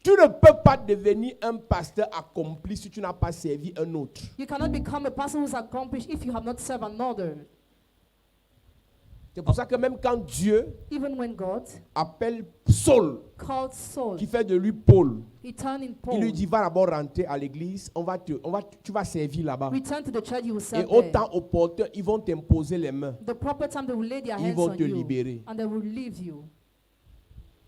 [SPEAKER 1] Tu ne peux pas devenir un pasteur accompli si tu n'as pas servi un autre.
[SPEAKER 2] You cannot become a person who's accomplished if you have not served another.
[SPEAKER 1] C'est pour ça que même quand Dieu
[SPEAKER 2] Even when God
[SPEAKER 1] appelle Saul,
[SPEAKER 2] called Saul,
[SPEAKER 1] qui fait de lui Paul,
[SPEAKER 2] he turned in
[SPEAKER 1] il lui
[SPEAKER 2] Paul.
[SPEAKER 1] dit va d'abord rentrer à l'église, tu vas servir là-bas.
[SPEAKER 2] Return to the church, you will
[SPEAKER 1] Et
[SPEAKER 2] serve
[SPEAKER 1] au
[SPEAKER 2] there.
[SPEAKER 1] temps opportun, ils vont t'imposer les mains.
[SPEAKER 2] The proper time they will lay their
[SPEAKER 1] Ils
[SPEAKER 2] hands
[SPEAKER 1] vont
[SPEAKER 2] on
[SPEAKER 1] te
[SPEAKER 2] you
[SPEAKER 1] libérer.
[SPEAKER 2] and they will leave you.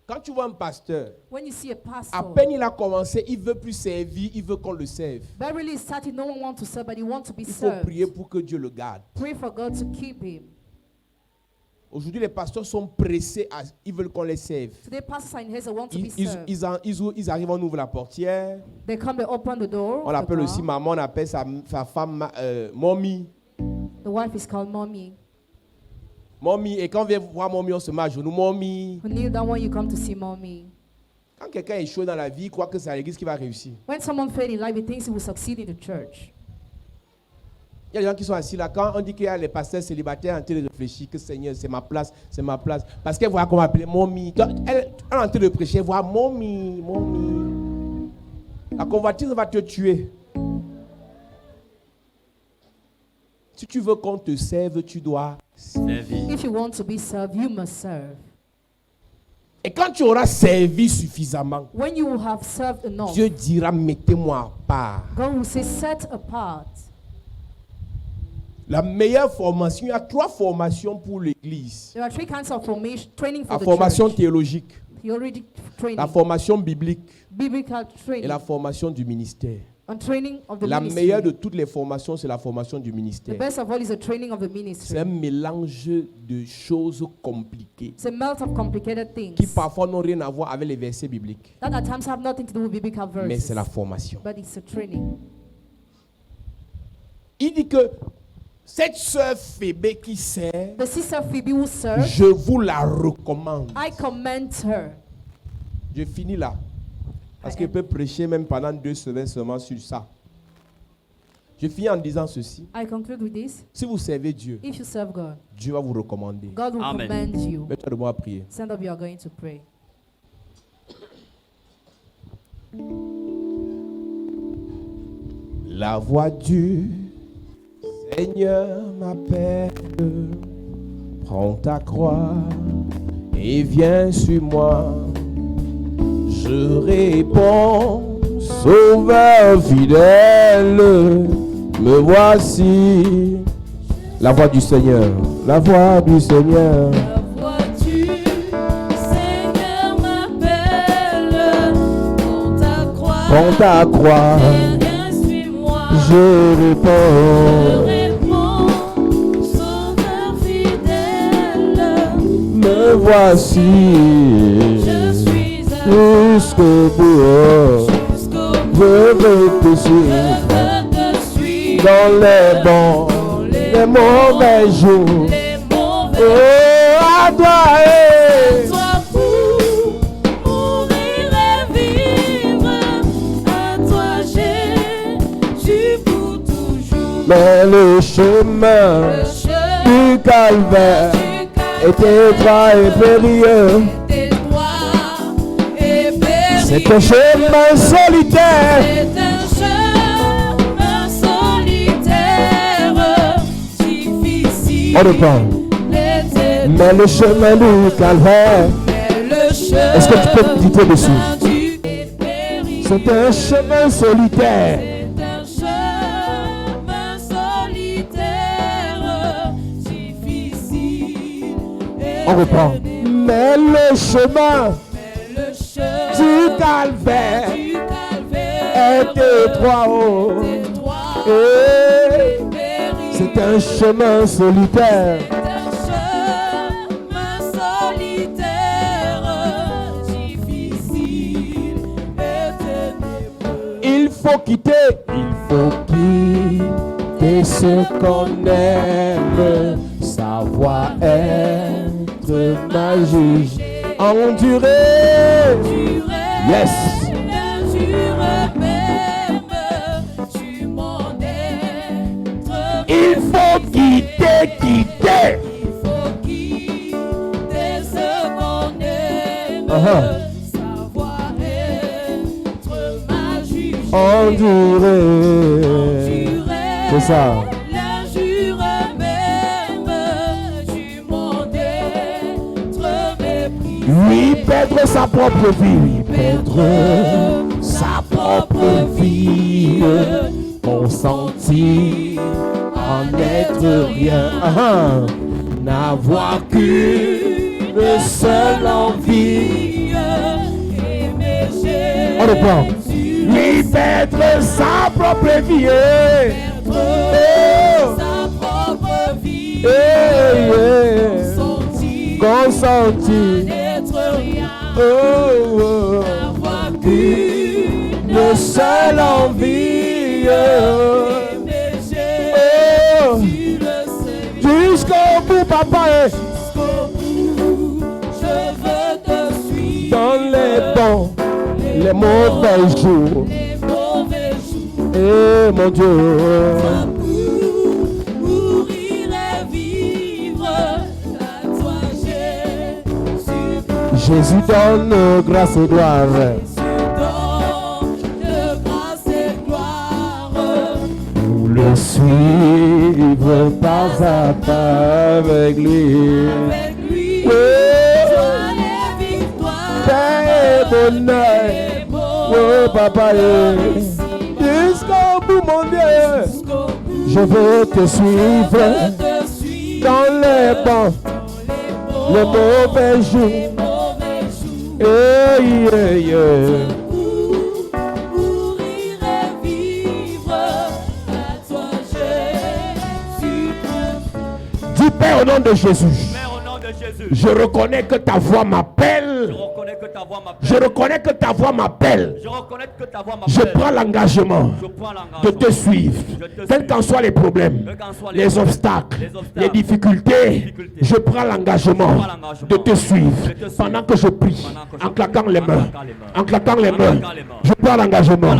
[SPEAKER 1] Quand tu vois un pasteur,
[SPEAKER 2] When you see a
[SPEAKER 1] à
[SPEAKER 2] pastor,
[SPEAKER 1] peine il a commencé, il veut plus servir, il veut qu'on le serve.
[SPEAKER 2] barely started, no one wants to serve, but he wants to be
[SPEAKER 1] Il faut prier
[SPEAKER 2] served.
[SPEAKER 1] pour que Dieu le garde.
[SPEAKER 2] Pray for God to keep him.
[SPEAKER 1] Aujourd'hui, les pasteurs sont pressés, ils veulent qu'on les serve.
[SPEAKER 2] Today, pastors are in here, they want to be
[SPEAKER 1] Ils,
[SPEAKER 2] served.
[SPEAKER 1] ils arrivent, on ouvre la portière.
[SPEAKER 2] They come, they open the door.
[SPEAKER 1] On
[SPEAKER 2] of the
[SPEAKER 1] l'appelle
[SPEAKER 2] car.
[SPEAKER 1] aussi maman, on appelle sa femme mommy.
[SPEAKER 2] The wife is called mommy.
[SPEAKER 1] Mommy, et quand on vient voir mommy, on se met à genoux. Mommy.
[SPEAKER 2] Who kneel down when you come to see mommy.
[SPEAKER 1] Quand quelqu'un est chaud dans la vie, il croit que c'est à l'église qu'il va réussir.
[SPEAKER 2] When someone fails in life, he thinks he will succeed in the church.
[SPEAKER 1] Il y a des gens qui sont assis là. Quand on dit qu'il y a les pasteurs célibataires en train de réfléchir que Seigneur, c'est ma place, c'est ma place. Parce qu'elle voit qu'on va appeler mommy. Quand elle est en train de prêcher, elle voit mommy, mommy. La convoitise va te tuer. Si tu veux qu'on te serve, tu dois
[SPEAKER 3] Servi.
[SPEAKER 2] If you want to be served, you must serve.
[SPEAKER 1] Et quand tu auras servi suffisamment,
[SPEAKER 2] When you have served enough,
[SPEAKER 1] Dieu dira, mettez-moi à part.
[SPEAKER 2] God will say, set apart.
[SPEAKER 1] La meilleure formation, il y a 3 formations pour l'église.
[SPEAKER 2] There are 3 kinds of formation, training for
[SPEAKER 1] La
[SPEAKER 2] the
[SPEAKER 1] formation
[SPEAKER 2] church.
[SPEAKER 1] théologique,
[SPEAKER 2] Theological training,
[SPEAKER 1] la formation biblique
[SPEAKER 2] biblical
[SPEAKER 1] et
[SPEAKER 2] training,
[SPEAKER 1] la formation du ministère.
[SPEAKER 2] and training of the
[SPEAKER 1] La
[SPEAKER 2] ministry.
[SPEAKER 1] meilleure de toutes les formations, c'est la formation du
[SPEAKER 2] The
[SPEAKER 1] ministère.
[SPEAKER 2] best of all is the training of the
[SPEAKER 1] C'est
[SPEAKER 2] ministry.
[SPEAKER 1] un mélange de choses compliquées
[SPEAKER 2] It's a melt of complicated things
[SPEAKER 1] qui parfois n'ont rien à voir avec les versets bibliques.
[SPEAKER 2] that at times have nothing to do with biblical
[SPEAKER 1] Mais
[SPEAKER 2] verses,
[SPEAKER 1] c'est la formation.
[SPEAKER 2] but it's a training.
[SPEAKER 1] Il dit que cette sœur Phébé qui sert,
[SPEAKER 2] The sister Phoebe who served,
[SPEAKER 1] je vous la recommande.
[SPEAKER 2] I commend her.
[SPEAKER 1] Je finis là. Parce qu'il peut prêcher même pendant 2 semaines seulement sur ça. Je finis en disant ceci.
[SPEAKER 2] I conclude with this.
[SPEAKER 1] Si vous servez Dieu,
[SPEAKER 2] If you serve God,
[SPEAKER 1] Dieu va vous recommander.
[SPEAKER 2] God will
[SPEAKER 3] Amen.
[SPEAKER 2] commend you.
[SPEAKER 1] Mets-toi debout à prier.
[SPEAKER 2] Stand up, you are going to pray.
[SPEAKER 1] La voix du Seigneur m'appelle. Prends ta croix et viens sur moi. Je réponds, Sauveur fidèle, me voici. La voix du Seigneur, la voix du Seigneur.
[SPEAKER 2] La voix du Seigneur m'appelle. Prends ta croix.
[SPEAKER 1] Prends ta croix,
[SPEAKER 2] Viens, suis-moi.
[SPEAKER 1] je réponds.
[SPEAKER 2] réponds, Sauveur fidèle.
[SPEAKER 1] Me voici jusqu'au bout. Je veux te suivre dans les bons, les mauvais jours. Oh, à toi,
[SPEAKER 2] Toi pour mourir et vivre, à toi Jésus pour toujours.
[SPEAKER 1] Mais le chemin
[SPEAKER 2] Le chemin
[SPEAKER 1] du calvaire était étroit et périlleux.
[SPEAKER 2] était droit et périlleux.
[SPEAKER 1] C'est un chemin solitaire.
[SPEAKER 2] C'est un chemin solitaire, difficile.
[SPEAKER 1] On reprend.
[SPEAKER 2] L'été-
[SPEAKER 1] Mais le chemin du calvaire,
[SPEAKER 2] Mais le chemin
[SPEAKER 1] est-ce que tu peux titrer dessus?
[SPEAKER 2] du périlleux.
[SPEAKER 1] C'est un chemin solitaire.
[SPEAKER 2] C'est un chemin solitaire, difficile. et
[SPEAKER 1] On reprend. Mais le chemin
[SPEAKER 2] Mais le chemin
[SPEAKER 1] du calvaire
[SPEAKER 2] du calvaire
[SPEAKER 1] est étroit. Oh.
[SPEAKER 2] est droit
[SPEAKER 1] Et
[SPEAKER 2] et périlleux.
[SPEAKER 1] c'est un chemin solitaire.
[SPEAKER 2] C'est un chemin solitaire, difficile et ténébreux.
[SPEAKER 1] Il faut quitter ce qu'on aime, savoir être magique, endurer. Yes.
[SPEAKER 2] L'injure même, tu m'en être.
[SPEAKER 1] Il faut quitter.
[SPEAKER 2] Il faut quitter ce qu'on aime, savoir être magique.
[SPEAKER 1] Endurer. C'est ça.
[SPEAKER 2] L'injure même, tu m'en être mépris.
[SPEAKER 1] Lui perdre sa propre vie, perdre sa propre vie, consentir en être rien, n'avoir qu'une seule envie. On reprend. Lui perdre sa propre vie,
[SPEAKER 2] Sa propre vie,
[SPEAKER 1] consentir.
[SPEAKER 2] n'être rien,
[SPEAKER 1] Avoir qu'une seule envie.
[SPEAKER 2] aimer Jésus, tu le sais.
[SPEAKER 1] Jusqu'au bout, papa,
[SPEAKER 2] Jusqu'au bout, je veux te suivre.
[SPEAKER 1] dans les bons, les mauvais jours.
[SPEAKER 2] Les mauvais jours,
[SPEAKER 1] Eh mon Dieu,
[SPEAKER 2] pour mourir et vivre, à toi Jésus.
[SPEAKER 1] Jésus donne grâce et gloire.
[SPEAKER 2] De grâce et gloire,
[SPEAKER 1] Pour le suivre pas à pas avec lui.
[SPEAKER 2] avec lui,
[SPEAKER 1] Oh,
[SPEAKER 2] joie et victoire,
[SPEAKER 1] paix et bonheur.
[SPEAKER 2] et
[SPEAKER 1] Oh papa, jusqu'au bout mon Dieu,
[SPEAKER 2] jusqu'au bout,
[SPEAKER 1] je veux te suivre
[SPEAKER 2] te suivre
[SPEAKER 1] dans les bons, les mauvais jours.
[SPEAKER 2] mauvais jours,
[SPEAKER 1] Hey, yeah, yeah.
[SPEAKER 2] pour mourir et vivre, à toi Jésus.
[SPEAKER 1] Dis Père au nom de Jésus,
[SPEAKER 3] Père, au nom de Jésus,
[SPEAKER 1] je reconnais que ta voix
[SPEAKER 3] je
[SPEAKER 1] m'appelle.
[SPEAKER 3] reconnais que ta voix
[SPEAKER 1] Je
[SPEAKER 3] m'appelle.
[SPEAKER 1] reconnais que ta voix m'appelle.
[SPEAKER 3] Je reconnais que ta voix
[SPEAKER 1] Je
[SPEAKER 3] m'appelle.
[SPEAKER 1] prends l'engagement
[SPEAKER 3] Je prends l'engagement
[SPEAKER 1] de te suivre.
[SPEAKER 3] Je te
[SPEAKER 1] Quels
[SPEAKER 3] suis.
[SPEAKER 1] qu'en soient les problèmes,
[SPEAKER 3] Quels qu'en soient
[SPEAKER 1] les obstacles,
[SPEAKER 3] les obstacles,
[SPEAKER 1] les difficultés, je prends l'engagement de te suivre pendant que je prie, en claquant les mains, en claquant les mains. Je prends l'engagement.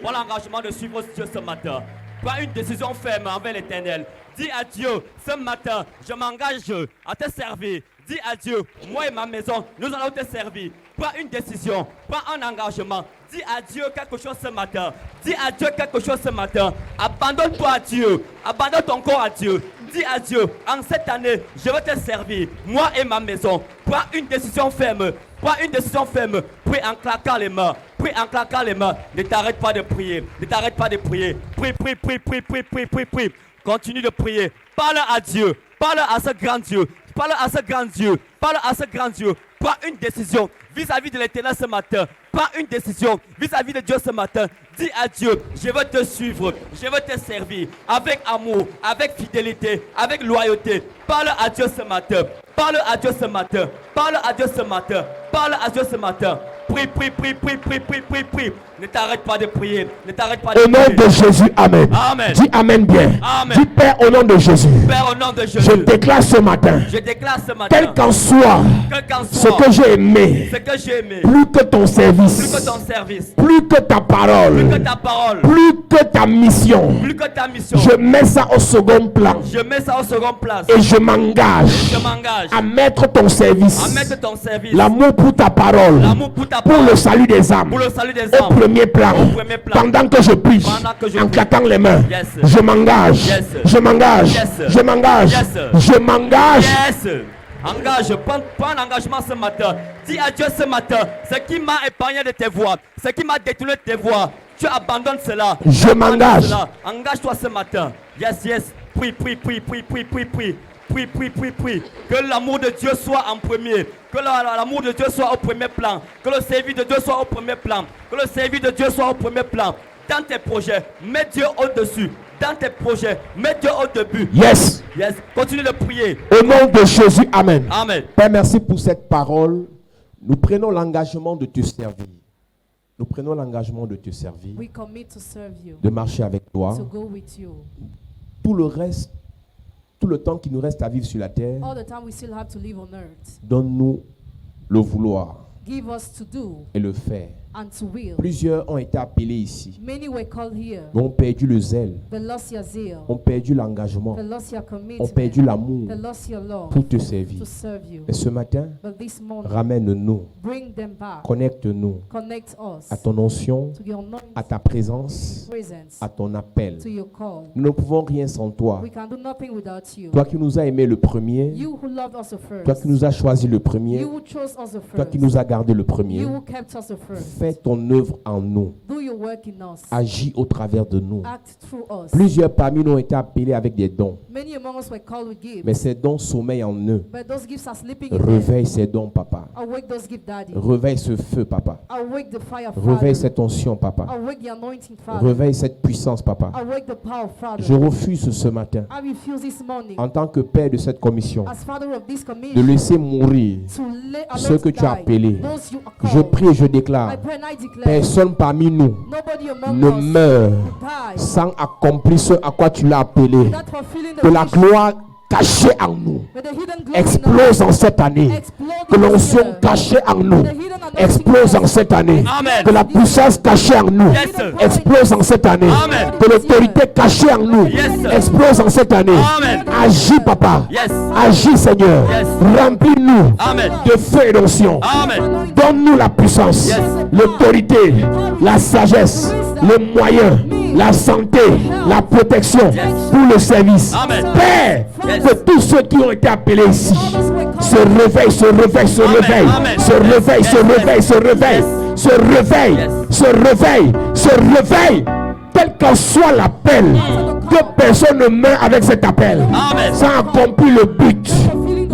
[SPEAKER 3] Prends l'engagement de suivre Dieu ce matin. Prends une décision ferme envers l'Éternel. Dis à Dieu, ce matin, je m'engage à te servir. Dis à Dieu, moi et ma maison, nous allons te servir. Prends une décision, prends un engagement. Dis à Dieu quelque chose ce matin. Dis à Dieu quelque chose ce matin. Abandonne-toi à Dieu. Abandonne ton corps à Dieu. Dis à Dieu, en cette année, je vais te servir, moi et ma maison. Prends une décision ferme. Prends une décision ferme. Prie en claquant les mains. Prie en claquant les mains. Ne t'arrête pas de prier. Ne t'arrête pas de prier. Prie, prie, prie, prie, prie, prie, prie, prie. Continue de prier. Parle à Dieu. Parle à ce grand Dieu. Parle à ce grand Dieu. Parle à ce grand Dieu. Prends une décision vis-à-vis de l'Éternel ce matin. Prends une décision vis-à-vis de Dieu ce matin. Dis à Dieu, je veux te suivre, je veux te servir avec amour, avec fidélité, avec loyauté. Parle à Dieu ce matin. Parle à Dieu ce matin. Parle à Dieu ce matin. Parle à Dieu ce matin. Prie, prie, prie, prie, prie, prie, prie, prie. Ne t'arrête pas de prier. Ne t'arrête pas
[SPEAKER 1] Au
[SPEAKER 3] de
[SPEAKER 1] nom
[SPEAKER 3] prier.
[SPEAKER 1] de Jésus, Amen.
[SPEAKER 3] Amen.
[SPEAKER 1] Dis Amen bien.
[SPEAKER 3] Amen.
[SPEAKER 1] Dis Père, au nom de Jésus.
[SPEAKER 3] Père, au nom de Jésus.
[SPEAKER 1] Je déclare ce matin,
[SPEAKER 3] Je déclare ce matin.
[SPEAKER 1] quel qu'en soit
[SPEAKER 3] Quel qu'en
[SPEAKER 1] ce
[SPEAKER 3] soit
[SPEAKER 1] que j'ai aimé,
[SPEAKER 3] ce que j'ai aimé.
[SPEAKER 1] plus que ton
[SPEAKER 3] Plus
[SPEAKER 1] service,
[SPEAKER 3] que ton service.
[SPEAKER 1] plus que ta parole,
[SPEAKER 3] Plus que ta parole.
[SPEAKER 1] plus que ta mission,
[SPEAKER 3] Plus que ta mission.
[SPEAKER 1] je mets ça au second plan
[SPEAKER 3] Je mets ça au second place.
[SPEAKER 1] et je m'engage
[SPEAKER 3] Je m'engage
[SPEAKER 1] à mettre ton
[SPEAKER 3] à
[SPEAKER 1] service,
[SPEAKER 3] mettre ton service.
[SPEAKER 1] l'amour pour ta parole,
[SPEAKER 3] L'amour pour ta
[SPEAKER 1] pour
[SPEAKER 3] parole.
[SPEAKER 1] le salut des âmes,
[SPEAKER 3] Pour le salut des
[SPEAKER 1] au
[SPEAKER 3] hommes.
[SPEAKER 1] premier plan,
[SPEAKER 3] Au premier plan.
[SPEAKER 1] pendant que je prie,
[SPEAKER 3] Pendant que je
[SPEAKER 1] en
[SPEAKER 3] prie.
[SPEAKER 1] claquant les mains,
[SPEAKER 3] Yes.
[SPEAKER 1] je m'engage,
[SPEAKER 3] Yes.
[SPEAKER 1] je m'engage,
[SPEAKER 3] Yes.
[SPEAKER 1] je m'engage,
[SPEAKER 3] Yes.
[SPEAKER 1] je m'engage.
[SPEAKER 3] Yes. Engage, prends l'engagement ce matin. Dis à Dieu ce matin, ce qui m'a épargné de tes voix, ce qui m'a détourné de tes voix, tu abandonnes cela.
[SPEAKER 1] Je
[SPEAKER 3] Tu abandonnes
[SPEAKER 1] m'engage.
[SPEAKER 3] cela. Engage-toi ce matin. Yes, yes. Prie, prie, prie, prie, prie, prie, prie. Prie, prie, prie, prie. Que l'amour de Dieu soit en premier. Que l'amour de Dieu soit au premier plan. Que le service de Dieu soit au premier plan. Que le service de Dieu soit au premier plan. Dans tes projets, mets Dieu au-dessus. Dans tes projets, mets Dieu au début.
[SPEAKER 1] Yes.
[SPEAKER 3] Yes. Continue de prier.
[SPEAKER 1] Au nom de Jésus, Amen.
[SPEAKER 3] Amen.
[SPEAKER 1] Père, merci pour cette parole. Nous prenons l'engagement de te servir. Nous prenons l'engagement de te servir,
[SPEAKER 2] We commit to serve you,
[SPEAKER 1] de marcher avec toi.
[SPEAKER 2] to go with you.
[SPEAKER 1] Tout le reste, tout le temps qui nous reste à vivre sur la terre,
[SPEAKER 2] All the time we still have to live on earth.
[SPEAKER 1] donne-nous le vouloir
[SPEAKER 2] Give us to do
[SPEAKER 1] et le faire.
[SPEAKER 2] and to will.
[SPEAKER 1] Plusieurs ont été appelés ici,
[SPEAKER 2] Many were called here.
[SPEAKER 1] mais ont perdu le zèle,
[SPEAKER 2] They lost your zeal.
[SPEAKER 1] ont perdu l'engagement,
[SPEAKER 2] They lost your
[SPEAKER 1] ont perdu
[SPEAKER 2] commitment.
[SPEAKER 1] l'amour
[SPEAKER 2] They lost your love
[SPEAKER 1] pour te servir.
[SPEAKER 2] to serve you.
[SPEAKER 1] Et ce matin,
[SPEAKER 2] But this morning,
[SPEAKER 1] ramène-nous,
[SPEAKER 2] bring them back.
[SPEAKER 1] connecte-nous
[SPEAKER 2] Connect us
[SPEAKER 1] à ton onction,
[SPEAKER 2] to your anointing,
[SPEAKER 1] à ta présence,
[SPEAKER 2] presence,
[SPEAKER 1] à ton appel.
[SPEAKER 2] to your call.
[SPEAKER 1] Nous ne pouvons rien sans toi.
[SPEAKER 2] We can do nothing without you.
[SPEAKER 1] Toi qui nous as aimés le premier,
[SPEAKER 2] You who loved us the
[SPEAKER 1] toi
[SPEAKER 2] first.
[SPEAKER 1] qui nous as choisi le premier,
[SPEAKER 2] You who chose us the
[SPEAKER 1] toi qui
[SPEAKER 2] first.
[SPEAKER 1] nous as gardé le premier,
[SPEAKER 2] You who kept us the first.
[SPEAKER 1] fais ton œuvre en nous.
[SPEAKER 2] Do your work in us.
[SPEAKER 1] Agis au travers de nous.
[SPEAKER 2] Act through us.
[SPEAKER 1] Plusieurs parmi nous ont été appelés avec des dons,
[SPEAKER 2] Many among us were called with gifts.
[SPEAKER 1] mais ces dons sommeillent en eux.
[SPEAKER 2] But those gifts are sleeping in them.
[SPEAKER 1] Réveille ces dons, papa.
[SPEAKER 2] Awake those gifts, Daddy.
[SPEAKER 1] Réveille ce feu, papa.
[SPEAKER 2] Awake the fire,
[SPEAKER 1] Réveille
[SPEAKER 2] Father.
[SPEAKER 1] cette onction, papa.
[SPEAKER 2] Awake the anointing, Father.
[SPEAKER 1] Réveille cette puissance, papa.
[SPEAKER 2] Awake the power, Father.
[SPEAKER 1] Je refuse ce matin,
[SPEAKER 2] I refuse this morning,
[SPEAKER 1] en tant que père de cette commission,
[SPEAKER 2] as Father of this
[SPEAKER 1] de
[SPEAKER 2] commission,
[SPEAKER 1] laisser mourir
[SPEAKER 2] to
[SPEAKER 1] ceux que tu as appelés.
[SPEAKER 2] Those you are
[SPEAKER 1] Je
[SPEAKER 2] called.
[SPEAKER 1] prie et je
[SPEAKER 2] I
[SPEAKER 1] déclare,
[SPEAKER 2] pray and I declare,
[SPEAKER 1] personne parmi nous
[SPEAKER 2] nobody among
[SPEAKER 1] ne
[SPEAKER 2] us
[SPEAKER 1] meurt
[SPEAKER 2] will die
[SPEAKER 1] sans accomplir ce à quoi tu l'as appelé.
[SPEAKER 2] without fulfilling the
[SPEAKER 1] Que la
[SPEAKER 2] mission.
[SPEAKER 1] gloire cachée en nous
[SPEAKER 2] May the hidden glory
[SPEAKER 1] explose en cette année.
[SPEAKER 2] explode
[SPEAKER 1] Que
[SPEAKER 2] in this
[SPEAKER 1] l'onction
[SPEAKER 2] year.
[SPEAKER 1] cachée en nous
[SPEAKER 2] The hidden anointing
[SPEAKER 1] explose en cette année.
[SPEAKER 3] Amen.
[SPEAKER 1] Que la puissance cachée en nous
[SPEAKER 3] Yes, sir.
[SPEAKER 1] explose en cette année.
[SPEAKER 3] Amen.
[SPEAKER 1] Que l'autorité cachée en nous
[SPEAKER 3] Yes, sir.
[SPEAKER 1] explose en cette année.
[SPEAKER 3] Amen.
[SPEAKER 1] Agis, papa.
[SPEAKER 3] Yes.
[SPEAKER 1] Agis, Seigneur.
[SPEAKER 3] Yes.
[SPEAKER 1] Remplis-nous
[SPEAKER 3] Amen.
[SPEAKER 1] de feu et d'onction.
[SPEAKER 3] Amen.
[SPEAKER 1] Donne-nous la puissance,
[SPEAKER 3] Yes.
[SPEAKER 1] l'autorité, la sagesse, les moyens, la santé, la protection
[SPEAKER 3] Yes.
[SPEAKER 1] pour le service.
[SPEAKER 3] Amen.
[SPEAKER 1] Père,
[SPEAKER 3] Yes.
[SPEAKER 1] que tous ceux qui ont été appelés ici se réveillent, se réveillent, se
[SPEAKER 3] Amen.
[SPEAKER 1] réveillent,
[SPEAKER 3] Amen.
[SPEAKER 1] se réveillent,
[SPEAKER 3] Yes.
[SPEAKER 1] se réveillent,
[SPEAKER 3] Yes.
[SPEAKER 1] se réveillent,
[SPEAKER 3] Yes.
[SPEAKER 1] se réveillent,
[SPEAKER 3] Yes.
[SPEAKER 1] se réveillent, se réveillent. Quel qu'en soit l'appel, que personne ne meurt avec cet appel.
[SPEAKER 3] Amen.
[SPEAKER 1] Ça accomplit le but.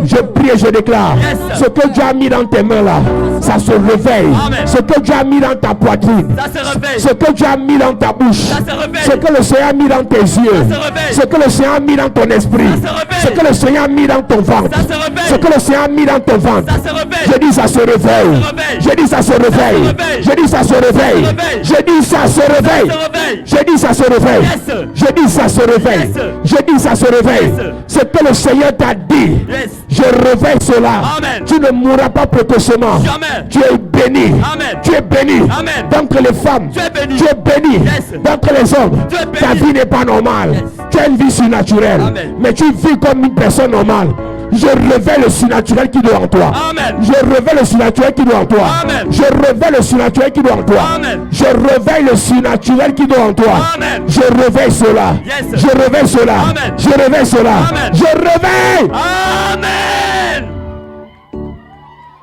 [SPEAKER 1] Je prie et je déclare,
[SPEAKER 3] Yes.
[SPEAKER 1] ce que Dieu a mis dans tes mains là, ça se réveille.
[SPEAKER 3] Amen.
[SPEAKER 1] Ce que Dieu a mis dans ta poitrine,
[SPEAKER 3] Ça se réveille.
[SPEAKER 1] ce que Dieu a mis dans ta bouche,
[SPEAKER 3] Ça se réveille.
[SPEAKER 1] ce que le Seigneur a mis dans tes yeux,
[SPEAKER 3] Ça se réveille.
[SPEAKER 1] ce que le Seigneur a mis dans ton esprit,
[SPEAKER 3] Ça se réveille.
[SPEAKER 1] ce que le Seigneur a mis dans ton ventre,
[SPEAKER 3] Ça se réveille.
[SPEAKER 1] ce que le Seigneur a mis dans ton ventre.
[SPEAKER 3] Ça se réveille.
[SPEAKER 1] Je dis ça se réveille.
[SPEAKER 3] Ça se réveille.
[SPEAKER 1] Je dis ça se réveille.
[SPEAKER 3] réveille.
[SPEAKER 1] Je dis ça se réveille.
[SPEAKER 3] réveille.
[SPEAKER 1] Je dis ça se réveille.
[SPEAKER 3] Ça se réveille.
[SPEAKER 1] Je dis ça se réveille.
[SPEAKER 3] Yes.
[SPEAKER 1] Je dis ça se réveille.
[SPEAKER 3] Yes.
[SPEAKER 1] Je dis ça se réveille.
[SPEAKER 3] Yes.
[SPEAKER 1] Ce que le Seigneur t'a dit,
[SPEAKER 3] Yes.
[SPEAKER 1] je réveille cela.
[SPEAKER 3] Amen.
[SPEAKER 1] Tu ne mourras pas précocement.
[SPEAKER 3] Jamais.
[SPEAKER 1] Tu es béni.
[SPEAKER 3] Amen.
[SPEAKER 1] Tu es béni.
[SPEAKER 3] Amen.
[SPEAKER 1] D'entre les femmes,
[SPEAKER 3] Tu es béni.
[SPEAKER 1] tu es béni.
[SPEAKER 3] Yes.
[SPEAKER 1] D'entre les hommes,
[SPEAKER 3] Tu es béni.
[SPEAKER 1] ta vie n'est pas normale.
[SPEAKER 3] Yes.
[SPEAKER 1] Tu as une vie surnaturelle.
[SPEAKER 3] Amen.
[SPEAKER 1] Mais tu vis comme une personne normale. Je révèle le surnaturel qui doit en toi.
[SPEAKER 3] Amen.
[SPEAKER 1] Je révèle le surnaturel qui doit en toi.
[SPEAKER 3] Amen.
[SPEAKER 1] Je révèle le surnaturel qui doit en toi.
[SPEAKER 3] Amen.
[SPEAKER 1] Je réveille le surnaturel qui doit en toi.
[SPEAKER 3] Amen.
[SPEAKER 1] Je réveille cela.
[SPEAKER 3] Yes.
[SPEAKER 1] Je réveille cela.
[SPEAKER 3] Amen.
[SPEAKER 1] Je réveille cela.
[SPEAKER 3] Amen.
[SPEAKER 1] Je réveille.
[SPEAKER 3] Amen.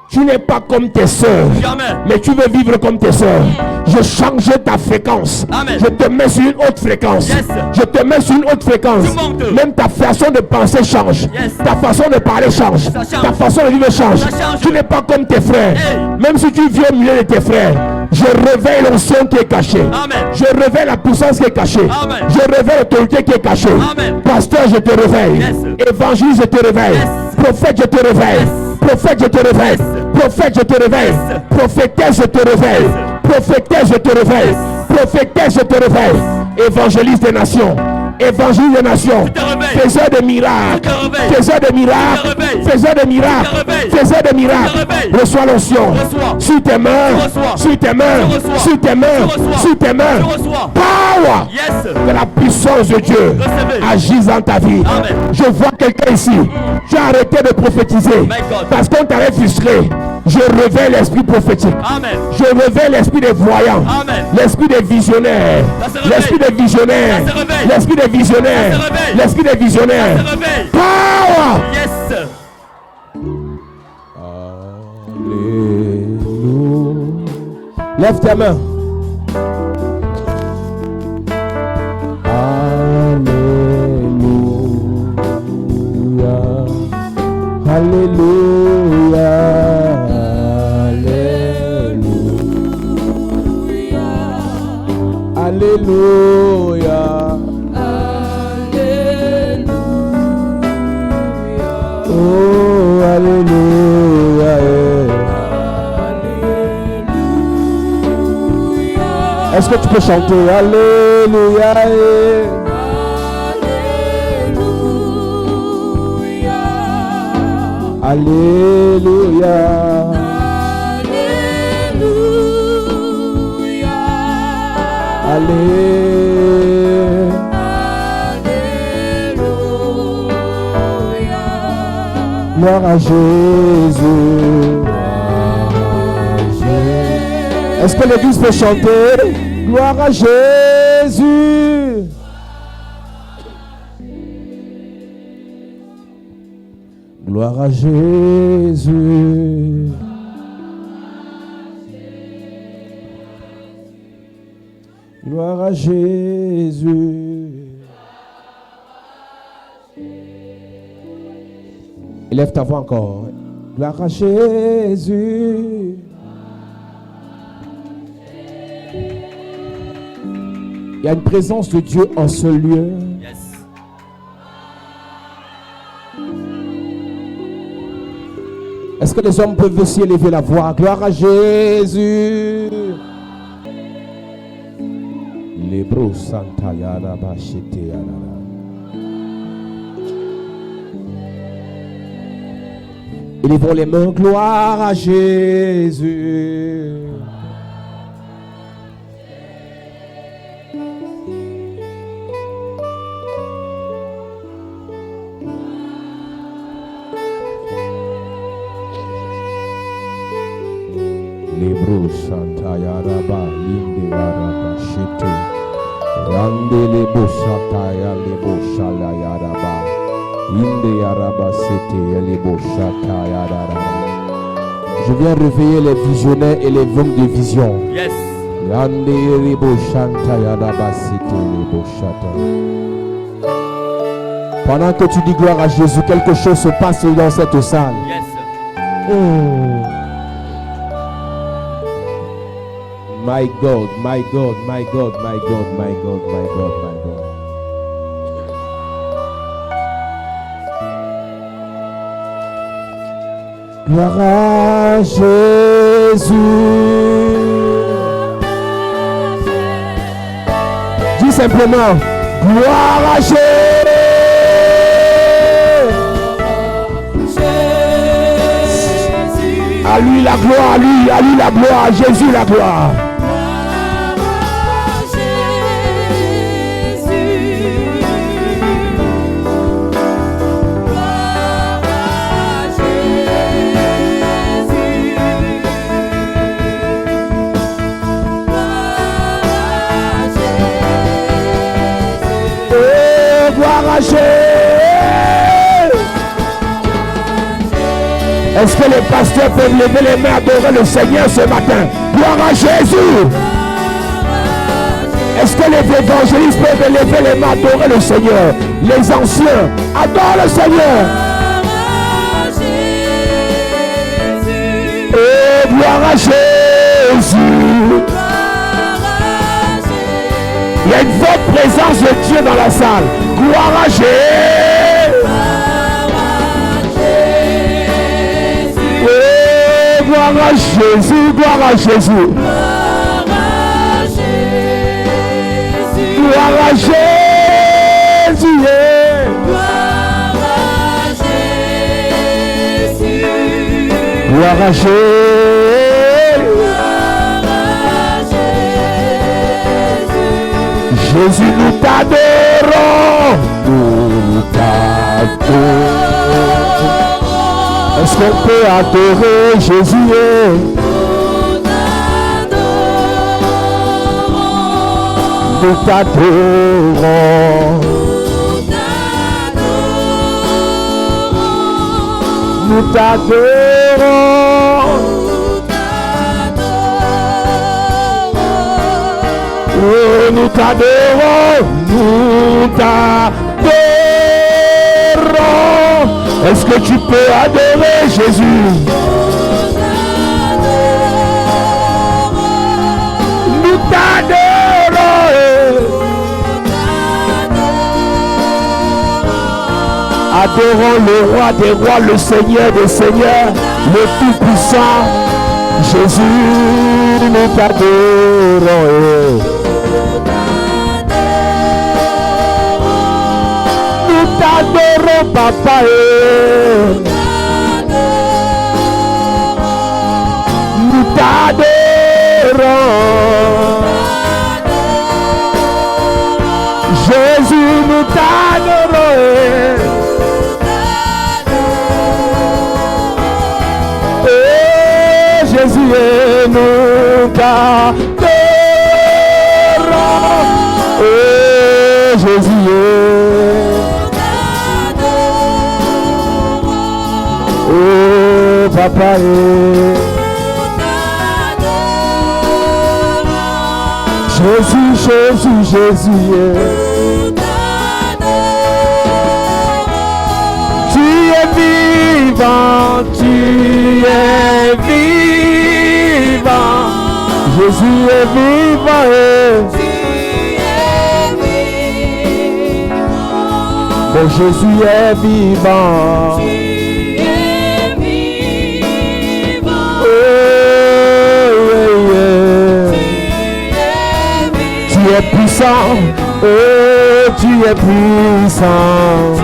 [SPEAKER 1] Tu n'es pas comme tes sœurs,
[SPEAKER 3] Jamais.
[SPEAKER 1] mais tu veux vivre comme tes sœurs. Je change ta fréquence.
[SPEAKER 3] Amen.
[SPEAKER 1] Je te mets sur une haute fréquence.
[SPEAKER 3] Yes.
[SPEAKER 1] Je te mets sur une haute fréquence.
[SPEAKER 3] Tu montes.
[SPEAKER 1] Même ta façon de penser change.
[SPEAKER 3] Yes.
[SPEAKER 1] Ta façon de parler change.
[SPEAKER 3] Ça change.
[SPEAKER 1] Ta façon de vivre change.
[SPEAKER 3] Ça change.
[SPEAKER 1] Tu n'es pas comme tes frères.
[SPEAKER 3] Hey.
[SPEAKER 1] Même si tu vis au milieu de tes frères, je réveille l'onction qui est cachée.
[SPEAKER 3] Amen.
[SPEAKER 1] Je réveille la puissance qui est cachée.
[SPEAKER 3] Amen.
[SPEAKER 1] Je réveille l'autorité qui est cachée.
[SPEAKER 3] Amen.
[SPEAKER 1] Pasteur, je te réveille.
[SPEAKER 3] Yes.
[SPEAKER 1] Évangéliste, je te réveille.
[SPEAKER 3] Yes.
[SPEAKER 1] Prophète, je te réveille.
[SPEAKER 3] Yes.
[SPEAKER 1] Prophète, je te réveille.
[SPEAKER 3] Yes.
[SPEAKER 1] Prophète, je te réveille.
[SPEAKER 3] Yes.
[SPEAKER 1] Prophétesse, je te réveille. Prophétesse, je te réveille. Prophétesse, je te réveille. Évangéliste des nations. Évangile des nations. Faiseur de miracles. Faiseur de miracles. Faiseur de miracles. Faiseur de miracles. Reçois l'onction. Sur tes mains. Sur tes mains. Sur tes mains. Sur tes mains. Power. Que la puissance de Dieu agisse dans ta vie. Je vois quelqu'un ici. Tu as arrêté de prophétiser. Parce qu'on t'avait frustré. Je réveille l'esprit prophétique.
[SPEAKER 3] Amen.
[SPEAKER 1] Je réveille l'esprit des voyants. L'esprit des visionnaires. L'esprit des visionnaires. L'esprit des visionnaires. L'esprit des visionnaires. Power.
[SPEAKER 3] Yes.
[SPEAKER 1] Alléluia. Lève tes mains. Alléluia. Alléluia. Alléluia. Alléluia. Oh, alléluia. Alléluia. Est-ce que tu peux chanter? Alléluia. Alléluia. Alléluia. Gloire à Jésus. Est-ce que l'église peut chanter? Gloire à Jésus. Gloire à Jésus. Gloire à Jésus. Élève ta voix encore. Gloire à Jésus. Il y a une présence de Dieu en ce lieu.
[SPEAKER 3] Yes.
[SPEAKER 1] Est-ce que les hommes peuvent aussi élever la voix? Gloire à Jésus. Lebro Santa Yara Bachete Yara. Élevons les mains, gloire à Jésus. Lebro Santa Yara Ba Linde Yara Bachete. Rande Lebo Santa Yara Lebo Shala Yara Ba. Je viens réveiller les visionnaires et les vents de vision.
[SPEAKER 3] Yes.
[SPEAKER 1] Pendant que tu dis gloire à Jésus, quelque chose se passe dans cette salle.
[SPEAKER 3] Yes.
[SPEAKER 1] My God, my God, my God, my God, my God, my God, my God. Gloire à Jésus. Dis simplement, gloire à Jésus. À lui la gloire, à lui la gloire, à Jésus la gloire. Est-ce que les pasteurs peuvent lever les mains, adorer le Seigneur ce matin? Gloire à Jésus. Est-ce que les évangélistes peuvent lever les mains, adorer le Seigneur? Les anciens adorent le Seigneur. Oh, gloire à Jésus. Il y a une forte présence de Dieu dans la salle. Gloire à Jésus. Oh, gloire à Jésus, gloire à Jésus. Gloire à Jésus. Gloire à Jésus. Jésus, nous t'adorons. Nous t'adorons. Est-ce qu'on peut adorer Jésus? Nous t'adorons. Nous t'adorons. Oh, nous t'adorons. Nous t'adorons. Est-ce que tu peux adorer Jésus? Nous t'adorons. Adorons le roi des rois, le Seigneur des seigneurs, le Tout-Puissant. Jésus, nous t'adorons. Nous t'adorons, Papa. Nous t'adorons. Jésus, nous t'adorons. Jésus, nous t'adorons. Oh, Jésus, oh, Papa, Jésus, Jésus, Jésus, tu es vivant, tu es vivant. Jésus est vivant. Mon Jésus est vivant. Oh, yeah. Tu es puissant. Oh, tu es puissant.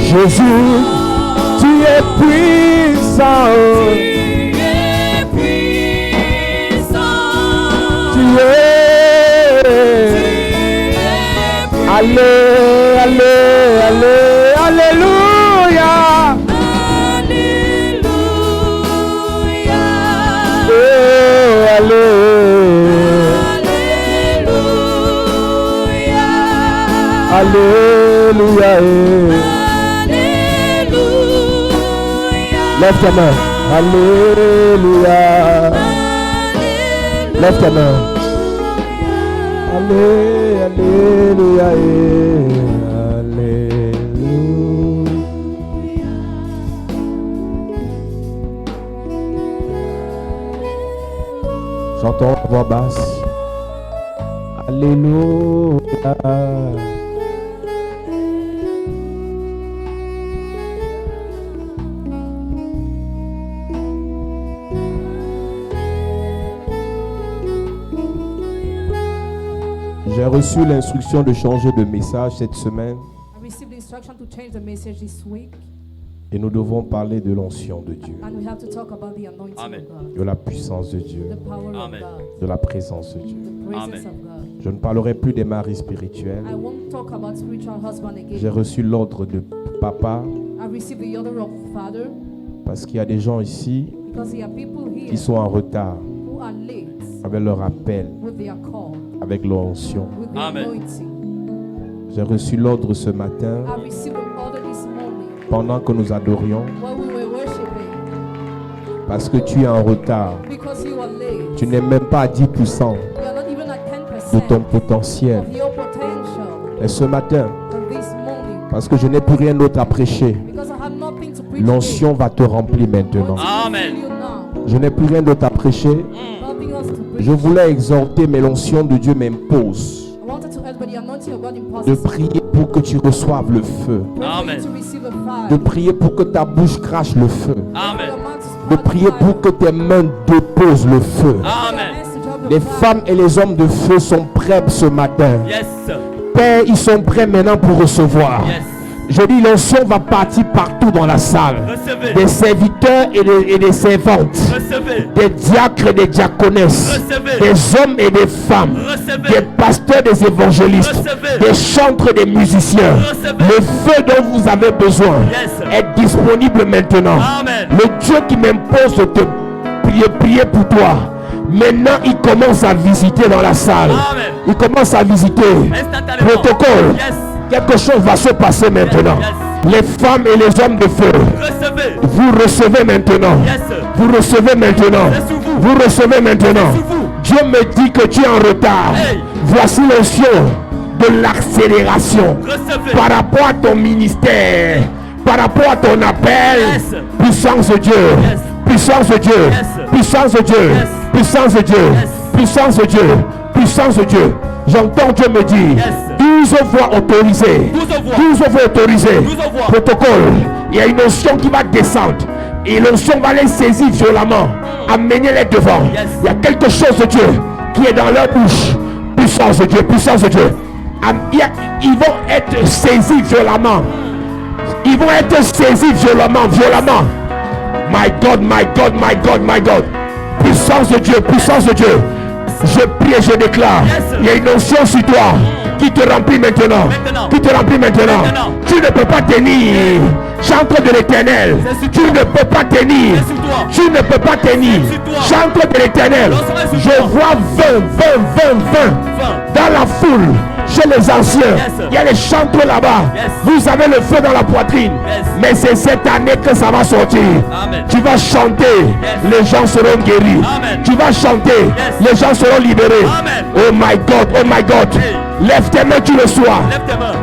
[SPEAKER 1] Jésus, tu es puissant. Tu es. Allez, allez, allez, alléluia. Oh, allez. Alléluia. Lève ta main. Alléluia. Lève ta main. Alléluia. Alléluia. Chantons à voix basse. Alléluia. J'ai reçu l'instruction de changer de message cette semaine.
[SPEAKER 2] I received the instruction to change the message this week,
[SPEAKER 1] Et nous devons parler de l'onction de Dieu,
[SPEAKER 2] and we have to talk about the anointing
[SPEAKER 3] Amen.
[SPEAKER 2] of God,
[SPEAKER 1] de la puissance de Dieu,
[SPEAKER 2] the power
[SPEAKER 3] Amen.
[SPEAKER 2] of God,
[SPEAKER 1] de la présence de Dieu.
[SPEAKER 2] the presence
[SPEAKER 3] Amen.
[SPEAKER 2] of God.
[SPEAKER 1] Je ne parlerai plus des maris spirituels.
[SPEAKER 2] I won't talk about spiritual husband
[SPEAKER 1] J'ai
[SPEAKER 2] again.
[SPEAKER 1] reçu l'ordre de papa
[SPEAKER 2] I received the order of Father,
[SPEAKER 1] parce qu'il y a des gens ici
[SPEAKER 2] because there are people here
[SPEAKER 1] qui sont en retard
[SPEAKER 2] who are late
[SPEAKER 1] avec leur appel,
[SPEAKER 2] with their call,
[SPEAKER 1] avec leur onction.
[SPEAKER 2] with the
[SPEAKER 3] Amen.
[SPEAKER 2] anointing.
[SPEAKER 1] J'ai reçu l'ordre ce matin
[SPEAKER 2] I received an order this morning
[SPEAKER 1] pendant que nous adorions
[SPEAKER 2] while we were worshiping,
[SPEAKER 1] parce que tu es en retard.
[SPEAKER 2] because you are late.
[SPEAKER 1] Tu n'es même pas à 10%
[SPEAKER 2] You are not even at
[SPEAKER 1] de
[SPEAKER 2] 10%
[SPEAKER 1] ton potentiel.
[SPEAKER 2] of your potential.
[SPEAKER 1] Et ce matin,
[SPEAKER 2] And this morning,
[SPEAKER 1] parce que je n'ai plus rien d'autre à prêcher,
[SPEAKER 2] because I have nothing to preach
[SPEAKER 1] l'onction va te remplir maintenant.
[SPEAKER 3] Amen.
[SPEAKER 2] you now,
[SPEAKER 1] Je n'ai plus rien d'autre à prêcher.
[SPEAKER 2] nothing else to preach.
[SPEAKER 1] Je voulais exhorter, mais l'onction de Dieu m'impose
[SPEAKER 2] I wanted to ask, but the anointing of God
[SPEAKER 1] de
[SPEAKER 2] imposes
[SPEAKER 1] prier pour que tu reçoives le feu,
[SPEAKER 2] pray for you
[SPEAKER 3] Amen.
[SPEAKER 2] to receive a
[SPEAKER 1] de
[SPEAKER 2] fire,
[SPEAKER 1] prier pour que ta bouche crache le feu,
[SPEAKER 2] for
[SPEAKER 3] Amen.
[SPEAKER 1] de prier pour que tes mains déposent le feu.
[SPEAKER 3] Amen.
[SPEAKER 1] Les femmes et les hommes de feu sont prêts ce matin.
[SPEAKER 3] Yes.
[SPEAKER 1] Père, ils sont prêts maintenant pour recevoir.
[SPEAKER 3] Yes.
[SPEAKER 1] Je dis, l'onction va partir partout dans la salle.
[SPEAKER 3] Recevez.
[SPEAKER 1] Des serviteurs et des servantes.
[SPEAKER 3] Recevez.
[SPEAKER 1] Des diacres et des diaconesses.
[SPEAKER 3] Recevez.
[SPEAKER 1] Des hommes et des femmes.
[SPEAKER 3] Recevez.
[SPEAKER 1] Des pasteurs, des évangélistes.
[SPEAKER 3] Recevez.
[SPEAKER 1] Des chantres et des musiciens.
[SPEAKER 3] Recevez.
[SPEAKER 1] Le feu dont vous avez besoin
[SPEAKER 3] Yes.
[SPEAKER 1] est disponible maintenant.
[SPEAKER 3] Amen.
[SPEAKER 1] Le Dieu qui m'impose de te prier pour toi, maintenant il commence à visiter dans la salle.
[SPEAKER 3] Amen.
[SPEAKER 1] Il commence à visiter.
[SPEAKER 3] Instantanément.
[SPEAKER 1] Protocole.
[SPEAKER 3] Yes.
[SPEAKER 1] Quelque chose va se passer maintenant.
[SPEAKER 3] Yes.
[SPEAKER 1] Les femmes et les hommes de feu,
[SPEAKER 3] Recevez.
[SPEAKER 1] vous recevez maintenant.
[SPEAKER 3] Yes.
[SPEAKER 1] Vous recevez maintenant.
[SPEAKER 3] C'est sous vous.
[SPEAKER 1] Vous recevez maintenant.
[SPEAKER 3] C'est sous vous.
[SPEAKER 1] Dieu me dit que tu es en retard.
[SPEAKER 3] Hey.
[SPEAKER 1] Voici l'onction de l'accélération
[SPEAKER 3] Recevez.
[SPEAKER 1] par rapport à ton ministère, par rapport à ton appel.
[SPEAKER 3] Yes.
[SPEAKER 1] Puissance de Dieu.
[SPEAKER 3] Yes.
[SPEAKER 1] Puissance de Dieu.
[SPEAKER 3] Yes.
[SPEAKER 1] Puissance de Dieu.
[SPEAKER 3] Yes.
[SPEAKER 1] Puissance de Dieu.
[SPEAKER 3] Yes.
[SPEAKER 1] Puissance de Dieu. Puissance de Dieu. J'entends Dieu me dire,
[SPEAKER 3] Yes.
[SPEAKER 1] 12 voix autorisées.
[SPEAKER 3] 12 voix.
[SPEAKER 1] 12 voix autorisées.
[SPEAKER 3] 12 voix.
[SPEAKER 1] Protocole. Il y a une onction qui va descendre. Et l'onction va les saisir violemment. Amenez-les devant.
[SPEAKER 3] Yes.
[SPEAKER 1] Il y a quelque chose de Dieu qui est dans leur bouche. Puissance de Dieu. Puissance de Dieu. Ils vont être saisis violemment. Ils vont être saisis violemment. Violemment. My God, my God, my God, my God. Puissance de Dieu. Puissance de Dieu. Je prie et je déclare,
[SPEAKER 3] Yes.
[SPEAKER 1] il y a une onction sur toi qui te remplit maintenant.
[SPEAKER 3] Maintenant.
[SPEAKER 1] Qui te remplit maintenant.
[SPEAKER 3] Maintenant.
[SPEAKER 1] Tu ne peux pas tenir. Chantre de l'éternel.
[SPEAKER 3] C'est sur
[SPEAKER 1] Tu
[SPEAKER 3] toi.
[SPEAKER 1] ne peux pas tenir.
[SPEAKER 3] C'est sur toi.
[SPEAKER 1] Tu ne peux pas tenir.
[SPEAKER 3] C'est sur toi.
[SPEAKER 1] Chantre de l'éternel.
[SPEAKER 3] L'onction est sur
[SPEAKER 1] Je
[SPEAKER 3] toi.
[SPEAKER 1] vois 20 dans la foule. Chez les anciens,
[SPEAKER 3] Yes.
[SPEAKER 1] il y a les chantres là-bas.
[SPEAKER 3] Yes.
[SPEAKER 1] Vous avez le feu dans la poitrine.
[SPEAKER 3] Yes.
[SPEAKER 1] Mais c'est cette année que ça va sortir.
[SPEAKER 3] Amen.
[SPEAKER 1] Tu vas chanter,
[SPEAKER 3] Yes.
[SPEAKER 1] les gens seront guéris.
[SPEAKER 3] Amen.
[SPEAKER 1] Tu vas chanter,
[SPEAKER 3] Yes.
[SPEAKER 1] les gens seront libérés.
[SPEAKER 3] Amen.
[SPEAKER 1] Oh my God, oh my God.
[SPEAKER 3] Hey.
[SPEAKER 1] Lève tes mains, tu le sois.
[SPEAKER 3] Lève tes mains.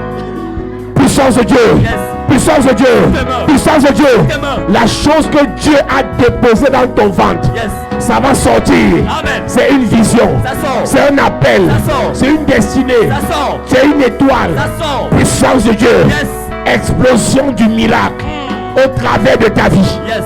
[SPEAKER 1] Puissance de Dieu.
[SPEAKER 3] Yes.
[SPEAKER 1] Puissance de Dieu.
[SPEAKER 3] tes mains.
[SPEAKER 1] Puissance de Dieu.
[SPEAKER 3] tes mains.
[SPEAKER 1] La chose que Dieu a déposée dans ton ventre,
[SPEAKER 3] Yes.
[SPEAKER 1] ça va sortir.
[SPEAKER 3] Amen.
[SPEAKER 1] C'est une vision.
[SPEAKER 3] Ça sort.
[SPEAKER 1] C'est un appel.
[SPEAKER 3] Ça sort.
[SPEAKER 1] C'est une destinée.
[SPEAKER 3] Ça sort.
[SPEAKER 1] C'est une étoile.
[SPEAKER 3] Ça sort.
[SPEAKER 1] Puissance de Dieu.
[SPEAKER 3] Yes.
[SPEAKER 1] Explosion du miracle au travers de ta vie.
[SPEAKER 3] Yes.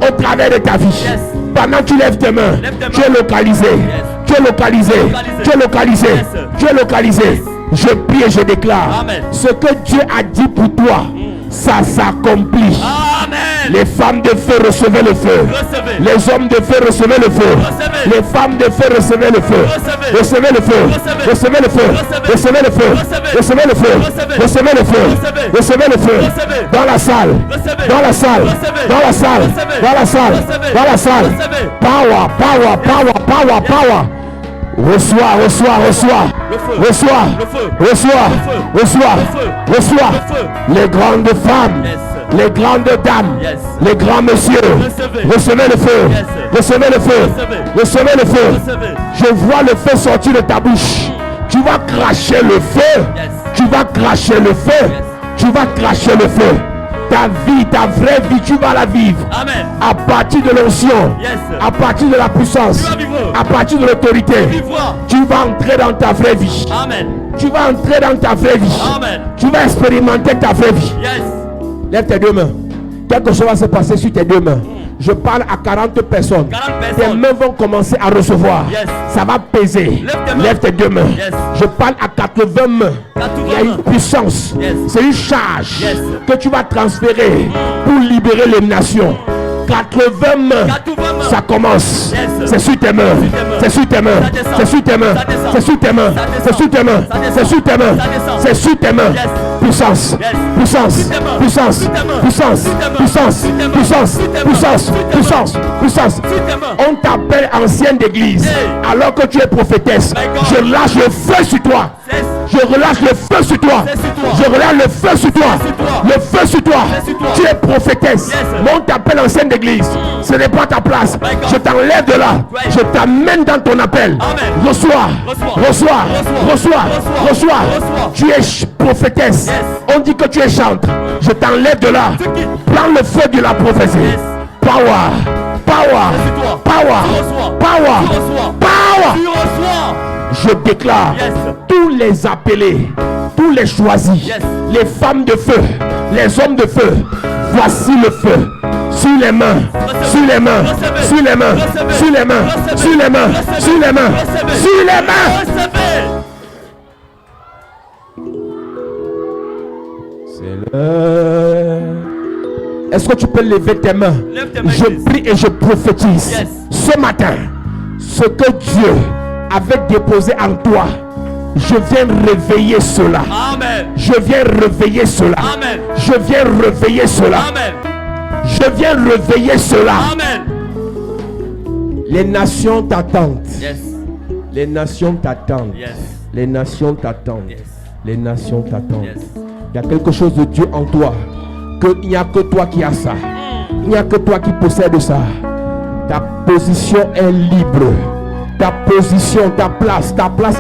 [SPEAKER 1] Au travers de ta vie.
[SPEAKER 3] Yes.
[SPEAKER 1] Pendant que tu lèves tes mains,
[SPEAKER 3] Lève tes
[SPEAKER 1] tu
[SPEAKER 3] mains.
[SPEAKER 1] es localisé.
[SPEAKER 3] Yes.
[SPEAKER 1] Tu es localisé.
[SPEAKER 3] Localisé.
[SPEAKER 1] Tu es localisé.
[SPEAKER 3] Yes.
[SPEAKER 1] Tu es localisé.
[SPEAKER 3] Yes.
[SPEAKER 1] Je prie et je déclare.
[SPEAKER 3] Amen.
[SPEAKER 1] Ce que Dieu a dit pour toi, ça s'accomplit.
[SPEAKER 3] Amen.
[SPEAKER 1] Les femmes de feu recevaient le feu.
[SPEAKER 3] Recevez.
[SPEAKER 1] Les hommes de feu recevaient le feu.
[SPEAKER 3] Recevez.
[SPEAKER 1] Les femmes de feu recevaient le feu.
[SPEAKER 3] Recevez.
[SPEAKER 1] Recevez le feu.
[SPEAKER 3] Recevez.
[SPEAKER 1] Recevez le feu.
[SPEAKER 3] Recevez.
[SPEAKER 1] Recevez le feu.
[SPEAKER 3] Recevez.
[SPEAKER 1] Recevez le feu.
[SPEAKER 3] Recevez.
[SPEAKER 1] Recevez le feu.
[SPEAKER 3] Recevez.
[SPEAKER 1] Recevez le feu.
[SPEAKER 3] Recevez.
[SPEAKER 1] Dans la salle.
[SPEAKER 3] Recevez.
[SPEAKER 1] Dans la salle.
[SPEAKER 3] Recevez.
[SPEAKER 1] Dans la salle.
[SPEAKER 3] Recevez.
[SPEAKER 1] Dans la salle.
[SPEAKER 3] Recevez.
[SPEAKER 1] Dans la salle.
[SPEAKER 3] Recevez.
[SPEAKER 1] Power, power, power, power, power. Reçois, reçois, reçois.
[SPEAKER 3] Le feu.
[SPEAKER 1] Reçois.
[SPEAKER 3] Le feu.
[SPEAKER 1] Reçois.
[SPEAKER 3] Le feu.
[SPEAKER 1] Reçois.
[SPEAKER 3] Le feu.
[SPEAKER 1] Reçois.
[SPEAKER 3] Le feu.
[SPEAKER 1] Les grandes femmes.
[SPEAKER 3] Yes.
[SPEAKER 1] Les grandes dames.
[SPEAKER 3] Yes.
[SPEAKER 1] Les grands messieurs.
[SPEAKER 3] Recevez.
[SPEAKER 1] Recevez le feu.
[SPEAKER 3] Yes.
[SPEAKER 1] Recevez le feu.
[SPEAKER 3] Recevez.
[SPEAKER 1] Recevez le feu.
[SPEAKER 3] Recevez.
[SPEAKER 1] Je vois le feu sortir de ta bouche. Tu vas cracher le feu.
[SPEAKER 3] Yes.
[SPEAKER 1] Tu vas cracher le feu.
[SPEAKER 3] Yes.
[SPEAKER 1] Tu vas cracher le feu. Ta vie, ta vraie vie, tu vas la vivre.
[SPEAKER 3] Amen.
[SPEAKER 1] À partir de l'onction.
[SPEAKER 3] Yes.
[SPEAKER 1] À partir de la puissance.
[SPEAKER 3] Tu vas vivre.
[SPEAKER 1] À partir de l'autorité.
[SPEAKER 3] Vivre.
[SPEAKER 1] Tu vas entrer dans ta vraie vie.
[SPEAKER 3] Amen.
[SPEAKER 1] Tu vas entrer dans ta vraie vie.
[SPEAKER 3] Amen.
[SPEAKER 1] Tu vas expérimenter ta vraie vie.
[SPEAKER 3] Yes.
[SPEAKER 1] Lève tes deux mains. Quelque chose va se passer sur tes deux mains. Je parle à 40 personnes.
[SPEAKER 3] 40
[SPEAKER 1] Tes
[SPEAKER 3] personnes.
[SPEAKER 1] mains vont commencer à recevoir.
[SPEAKER 3] Yes.
[SPEAKER 1] Ça va peser.
[SPEAKER 3] Lève tes mains.
[SPEAKER 1] Lève tes deux mains.
[SPEAKER 3] Yes.
[SPEAKER 1] Je parle à 80 mains.
[SPEAKER 3] 80
[SPEAKER 1] Il y a une
[SPEAKER 3] mains.
[SPEAKER 1] puissance.
[SPEAKER 3] Yes.
[SPEAKER 1] C'est une charge
[SPEAKER 3] Yes.
[SPEAKER 1] que tu vas transférer pour libérer les nations. 80 mains.
[SPEAKER 3] 80 mains.
[SPEAKER 1] Ça commence.
[SPEAKER 3] Yes.
[SPEAKER 1] C'est sur tes mains. C'est sur tes mains.
[SPEAKER 3] Ça descend.
[SPEAKER 1] C'est sur tes mains.
[SPEAKER 3] Ça descend.
[SPEAKER 1] C'est sur tes mains.
[SPEAKER 3] Ça descend.
[SPEAKER 1] C'est sur tes mains.
[SPEAKER 3] Ça descend.
[SPEAKER 1] C'est sur tes mains.
[SPEAKER 3] Ça descend.
[SPEAKER 1] C'est sur tes mains.
[SPEAKER 3] Yes.
[SPEAKER 1] Puissance.
[SPEAKER 3] Yes.
[SPEAKER 1] Puissance.
[SPEAKER 3] Sur tes mains.
[SPEAKER 1] Puissance.
[SPEAKER 3] Sur tes mains.
[SPEAKER 1] Puissance.
[SPEAKER 3] Sur tes mains.
[SPEAKER 1] Puissance.
[SPEAKER 3] Sur tes mains.
[SPEAKER 1] Puissance.
[SPEAKER 3] Sur tes mains.
[SPEAKER 1] Puissance.
[SPEAKER 3] Sur tes mains.
[SPEAKER 1] Puissance. Puissance.
[SPEAKER 3] Sur tes mains.
[SPEAKER 1] On t'appelle ancienne d'église.
[SPEAKER 3] Hey.
[SPEAKER 1] Alors que tu es prophétesse.
[SPEAKER 3] My God.
[SPEAKER 1] Je lâche le feu sur toi.
[SPEAKER 3] Yes.
[SPEAKER 1] Je relâche le feu sur toi.
[SPEAKER 3] C'est sur toi.
[SPEAKER 1] Je relâche le feu sur toi.
[SPEAKER 3] C'est sur toi.
[SPEAKER 1] Le feu sur toi.
[SPEAKER 3] C'est sur toi.
[SPEAKER 1] Tu es prophétesse.
[SPEAKER 3] Yes.
[SPEAKER 1] Mais on t'appelle ancienne d'église. Ce n'est pas ta place.
[SPEAKER 3] My God.
[SPEAKER 1] Je t'enlève de là.
[SPEAKER 3] Right.
[SPEAKER 1] Je t'amène dans ton appel.
[SPEAKER 3] Amen.
[SPEAKER 1] Reçois.
[SPEAKER 3] Reçois.
[SPEAKER 1] Reçois.
[SPEAKER 3] Reçois.
[SPEAKER 1] Reçois.
[SPEAKER 3] Reçois.
[SPEAKER 1] Reçois.
[SPEAKER 3] Reçois.
[SPEAKER 1] Tu es prophétesse.
[SPEAKER 3] Yes.
[SPEAKER 1] On dit que tu es chantre. Je t'enlève de là.
[SPEAKER 3] Tu quittes.
[SPEAKER 1] Prends le feu de la prophétie.
[SPEAKER 3] Yes.
[SPEAKER 1] Power. Power.
[SPEAKER 3] C'est toi.
[SPEAKER 1] Power.
[SPEAKER 3] Tu reçois.
[SPEAKER 1] Power.
[SPEAKER 3] Tu reçois.
[SPEAKER 1] Power.
[SPEAKER 3] Tu reçois.
[SPEAKER 1] Je déclare
[SPEAKER 3] Yes.
[SPEAKER 1] tous les appelés, tous les choisis,
[SPEAKER 3] Yes.
[SPEAKER 1] les femmes de feu, les hommes de feu, voici le feu. sur les mains, sur les mains, sur les mains, sur les mains, sur les mains, sur les mains, sur les mains. C'est l'heure. Est-ce que tu peux lever tes mains? Je prie et je prophétise. Ce matin, ce que Dieu avait déposé en toi, je viens réveiller cela.
[SPEAKER 3] Amen.
[SPEAKER 1] Je viens réveiller cela.
[SPEAKER 3] Amen.
[SPEAKER 1] Je viens réveiller cela.
[SPEAKER 3] Amen.
[SPEAKER 1] Je viens réveiller cela.
[SPEAKER 3] Amen.
[SPEAKER 1] Les nations t'attendent.
[SPEAKER 3] Yes.
[SPEAKER 1] Les nations t'attendent.
[SPEAKER 3] Yes.
[SPEAKER 1] Les nations t'attendent.
[SPEAKER 3] Yes.
[SPEAKER 1] Les nations t'attendent.
[SPEAKER 3] Yes.
[SPEAKER 1] Il y a quelque chose de Dieu en toi. Il n'y a que toi qui as ça. Il n'y a que toi qui possèdes ça. Ta position est libre. Ta position, ta place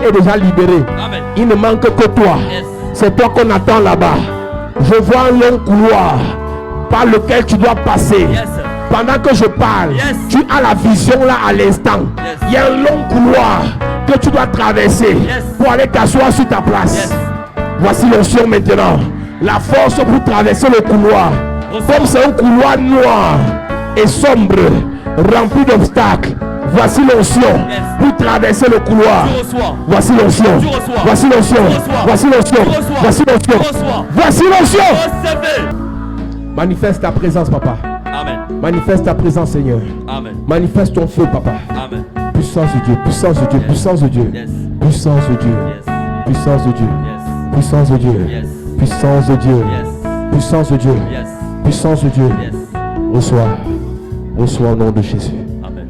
[SPEAKER 1] est déjà libérée.
[SPEAKER 3] Amen.
[SPEAKER 1] Il ne manque que toi.
[SPEAKER 3] Yes.
[SPEAKER 1] C'est toi qu'on attend là-bas. Je vois un long couloir par lequel tu dois passer.
[SPEAKER 3] Yes.
[SPEAKER 1] Pendant que je parle,
[SPEAKER 3] Yes.
[SPEAKER 1] tu as la vision là à l'instant.
[SPEAKER 3] Yes.
[SPEAKER 1] Il y a un long couloir que tu dois traverser
[SPEAKER 3] Yes.
[SPEAKER 1] pour aller t'asseoir sur ta place.
[SPEAKER 3] Yes.
[SPEAKER 1] Voici l'onction maintenant. La force pour traverser le couloir.
[SPEAKER 3] Reçois.
[SPEAKER 1] Comme c'est un couloir noir et sombre, rempli d'obstacles. Voici l'onction
[SPEAKER 3] Yes.
[SPEAKER 1] pour traverser le couloir.
[SPEAKER 3] Tu reçois.
[SPEAKER 1] Voici l'onction.
[SPEAKER 3] Tu reçois.
[SPEAKER 1] Voici l'onction.
[SPEAKER 3] Tu reçois.
[SPEAKER 1] Voici l'onction.
[SPEAKER 3] Tu reçois.
[SPEAKER 1] Voici l'onction.
[SPEAKER 3] Tu reçois.
[SPEAKER 1] Voici l'onction.
[SPEAKER 3] Recevez.
[SPEAKER 1] Manifeste ta présence, papa.
[SPEAKER 3] Amen.
[SPEAKER 1] Manifeste ta présence, Seigneur.
[SPEAKER 3] Amen.
[SPEAKER 1] Manifeste ton feu, papa.
[SPEAKER 3] Amen.
[SPEAKER 1] Puissance de Dieu, puissance de Dieu,
[SPEAKER 3] Yes.
[SPEAKER 1] puissance de Dieu.
[SPEAKER 3] Yes.
[SPEAKER 1] Puissance de Dieu.
[SPEAKER 3] Yes.
[SPEAKER 1] Puissance de Dieu.
[SPEAKER 3] Yes.
[SPEAKER 1] Puissance de Dieu.
[SPEAKER 3] Yes.
[SPEAKER 1] Puissance de Dieu.
[SPEAKER 3] Yes.
[SPEAKER 1] Puissance de Dieu.
[SPEAKER 3] Yes.
[SPEAKER 1] Puissance de Dieu.
[SPEAKER 3] Yes.
[SPEAKER 1] Reçois. Reçois au nom de Jésus.
[SPEAKER 3] Amen.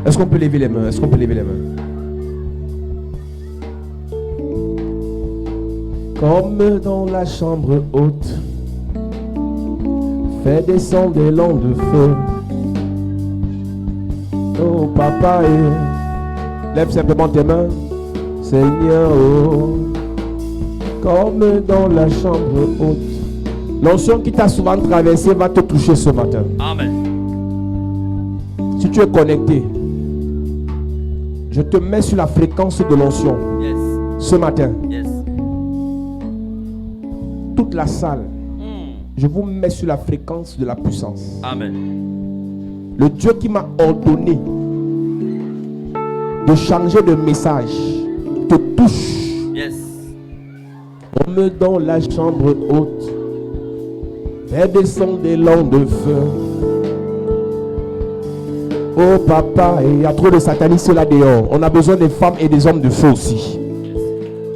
[SPEAKER 1] Est-ce qu'on peut lever les mains? Est-ce qu'on peut lever les mains? Comme dans la chambre haute, fais descendre des langues de feu. Oh papa, lève simplement tes mains. Seigneur, oh, comme dans la chambre haute. L'onction qui t'a souvent traversé va te toucher ce matin.
[SPEAKER 3] Amen.
[SPEAKER 1] Si tu es connecté, je te mets sur la fréquence de l'onction
[SPEAKER 3] Yes.
[SPEAKER 1] ce matin.
[SPEAKER 3] Yes.
[SPEAKER 1] Toute la salle, je vous mets sur la fréquence de la puissance.
[SPEAKER 3] Amen.
[SPEAKER 1] Le Dieu qui m'a ordonné de changer de message te touche.
[SPEAKER 3] Yes.
[SPEAKER 1] Comme dans la chambre haute, fais descendre des langues de feu. Oh papa, il y a trop de satanistes là dehors. On a besoin des femmes et des hommes de feu aussi.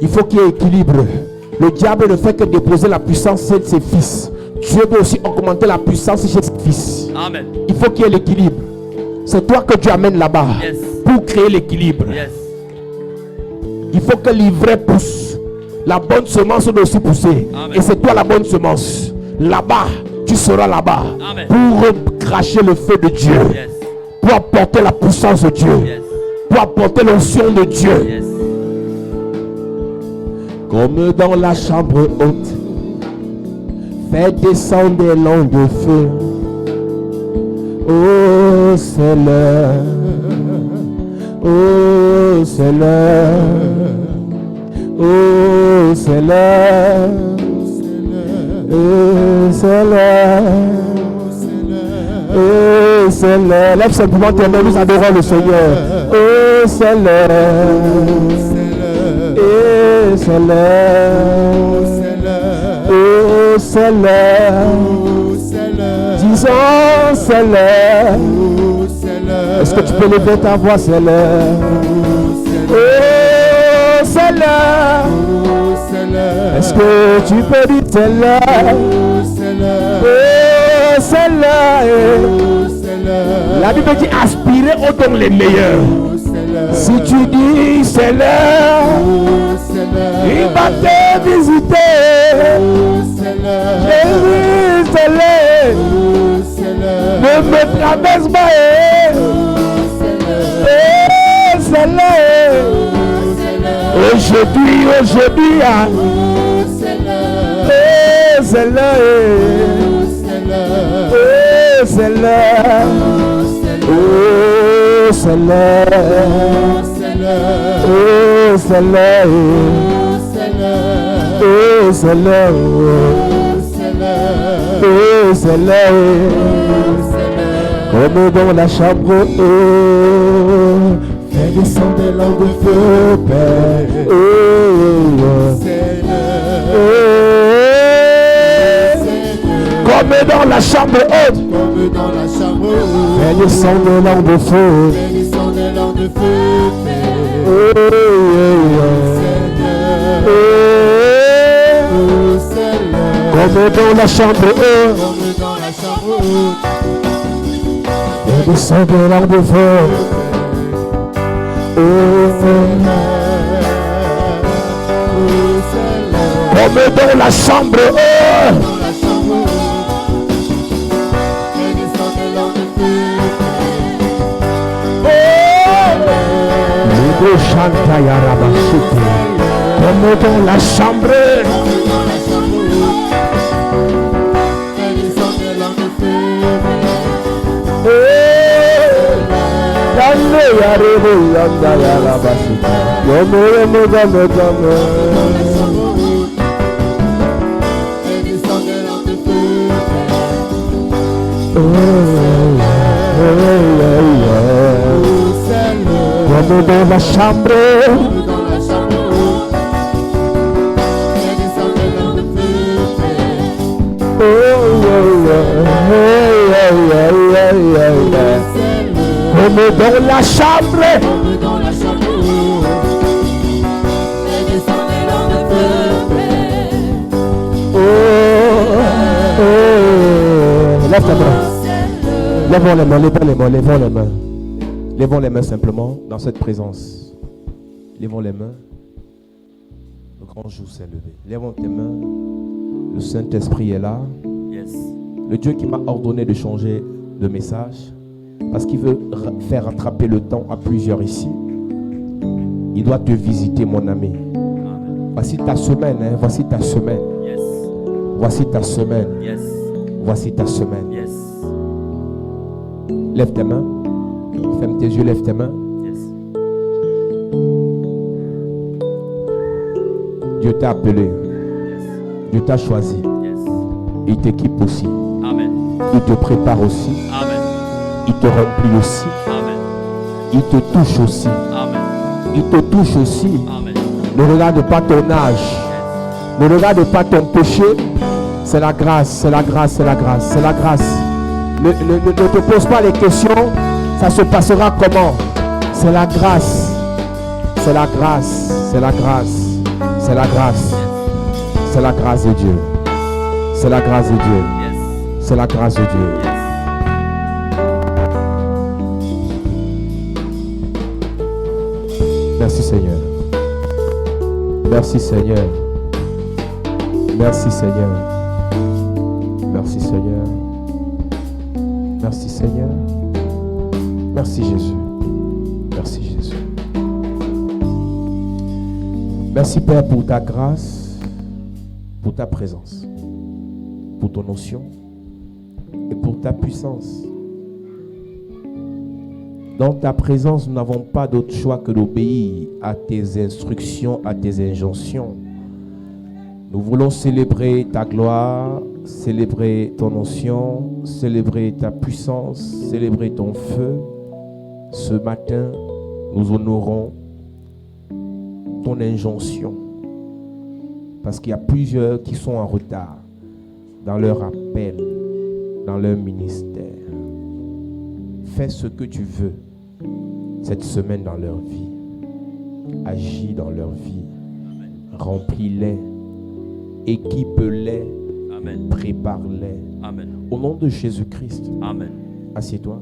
[SPEAKER 1] Il faut qu'il y ait équilibre. Le diable ne fait que déposer la puissance chez ses fils. Dieu doit aussi augmenter la puissance chez ses fils.
[SPEAKER 3] Amen.
[SPEAKER 1] Il faut qu'il y ait l'équilibre. C'est toi que Dieu amène là-bas
[SPEAKER 3] Yes.
[SPEAKER 1] pour créer l'équilibre.
[SPEAKER 3] Yes.
[SPEAKER 1] Il faut que l'ivraie pousse. La bonne semence doit aussi pousser.
[SPEAKER 3] Amen.
[SPEAKER 1] Et c'est toi la bonne semence. Là-bas, tu seras là-bas
[SPEAKER 3] Amen.
[SPEAKER 1] pour cracher le feu de Dieu.
[SPEAKER 3] Yes.
[SPEAKER 1] Pour apporter la puissance de Dieu.
[SPEAKER 3] Yes.
[SPEAKER 1] Pour apporter l'onction de Dieu.
[SPEAKER 3] Yes.
[SPEAKER 1] Comme dans la chambre haute, fais descendre des langues de feu. Oh, c'est l'heure. Oh, c'est l'heure. Oh, c'est l'heure. Oh, c'est l'heure. Oh, c'est l'heure. Lève simplement tes mains, nous adorons le Seigneur. Oh, c'est l'heure. Oh, c'est l'heure. Oh, c'est l'heure. Disons, c'est l'heure. Est-ce que tu peux lever ta voix? C'est l'heure. Oh, c'est l'heure. Est-ce que tu peux dire c'est l'heure? Oh, c'est l'heure. La Bible dit aspirer aux dons les meilleurs. Si tu dis c'est l'heure, il va te visiter. Jésus, c'est l'heure. Ne me traverse pas. C'est l'heure. Aujourd'hui, ah. C'est l'heure. C'est l'heure. Oh, c'est l'heure. Oh, c'est l'heure. Oh, c'est l'heure. Oh, c'est l'heure. Comme dans la chambre haute. Fais descendre des langues de feu, Père. Oh, comme dans la chambre haute.
[SPEAKER 4] Comme dans la chambre haute.
[SPEAKER 1] Fais descendre des langues de feu.
[SPEAKER 4] Fais descendre des langues de feu, Père.
[SPEAKER 1] Oh, comme dans la chambre haute.
[SPEAKER 4] Comme dans la chambre haute.
[SPEAKER 1] Fais descendre des langues de feu. Comme dans la chambre haute. Comme dans la chambre. Comme dans la chambre. Comme dans la chambre. Lève ta main. Lèvons les mains, lèvons les mains, lèvons les mains. Lèvons les mains simplement dans cette présence. Lèvons les mains. Le grand jour s'est levé. Lèvons tes mains. Le Saint-Esprit est là.
[SPEAKER 3] Yes.
[SPEAKER 1] Le Dieu qui m'a ordonné de changer de message. Parce qu'il veut faire rattraper le temps à plusieurs ici. Il doit te visiter, mon ami.
[SPEAKER 3] Amen.
[SPEAKER 1] Voici ta semaine, hein. Voici ta semaine.
[SPEAKER 3] Yes.
[SPEAKER 1] Voici ta semaine.
[SPEAKER 3] Yes.
[SPEAKER 1] Voici ta semaine.
[SPEAKER 3] Yes.
[SPEAKER 1] Lève tes mains. Ferme tes yeux, lève tes mains.
[SPEAKER 3] Yes.
[SPEAKER 1] Dieu t'a appelé.
[SPEAKER 3] Yes.
[SPEAKER 1] Dieu t'a choisi.
[SPEAKER 3] Yes.
[SPEAKER 1] Il t'équipe aussi.
[SPEAKER 3] Amen.
[SPEAKER 1] Il te prépare aussi.
[SPEAKER 3] Amen.
[SPEAKER 1] Il te remplit aussi.
[SPEAKER 3] Amen.
[SPEAKER 1] Il te touche aussi.
[SPEAKER 3] Amen.
[SPEAKER 1] Il te touche aussi.
[SPEAKER 3] Amen.
[SPEAKER 1] Ne regarde pas ton âge. Ne regarde pas ton péché. C'est la grâce, c'est la grâce, c'est la grâce, c'est la grâce. Ne te pose pas les questions. Ça se passera comment? C'est la grâce. C'est la grâce. C'est la grâce. C'est la grâce. C'est la grâce de Dieu. C'est la grâce de Dieu.
[SPEAKER 3] Yes.
[SPEAKER 1] C'est la grâce de Dieu.
[SPEAKER 3] Yes.
[SPEAKER 1] Merci Seigneur. Merci Seigneur. Merci Seigneur. Merci Seigneur. Merci Seigneur. Merci Jésus. Merci Jésus. Merci Père pour ta grâce, pour ta présence, pour ton onction et pour ta puissance. Dans ta présence, nous n'avons pas d'autre choix que d'obéir à tes instructions, à tes injonctions. Nous voulons célébrer ta gloire, célébrer ton onction, célébrer ta puissance, célébrer ton feu. Ce matin, nous honorons ton injonction. Parce qu'il y a plusieurs qui sont en retard dans leur appel, dans leur ministère. Fais ce que tu veux cette semaine dans leur vie. Agis dans leur vie. Remplis-les. Équipe-les.
[SPEAKER 3] Amen.
[SPEAKER 1] Prépare-les.
[SPEAKER 3] Amen.
[SPEAKER 1] Au nom de Jésus-Christ.
[SPEAKER 3] Amen.
[SPEAKER 1] Assieds-toi.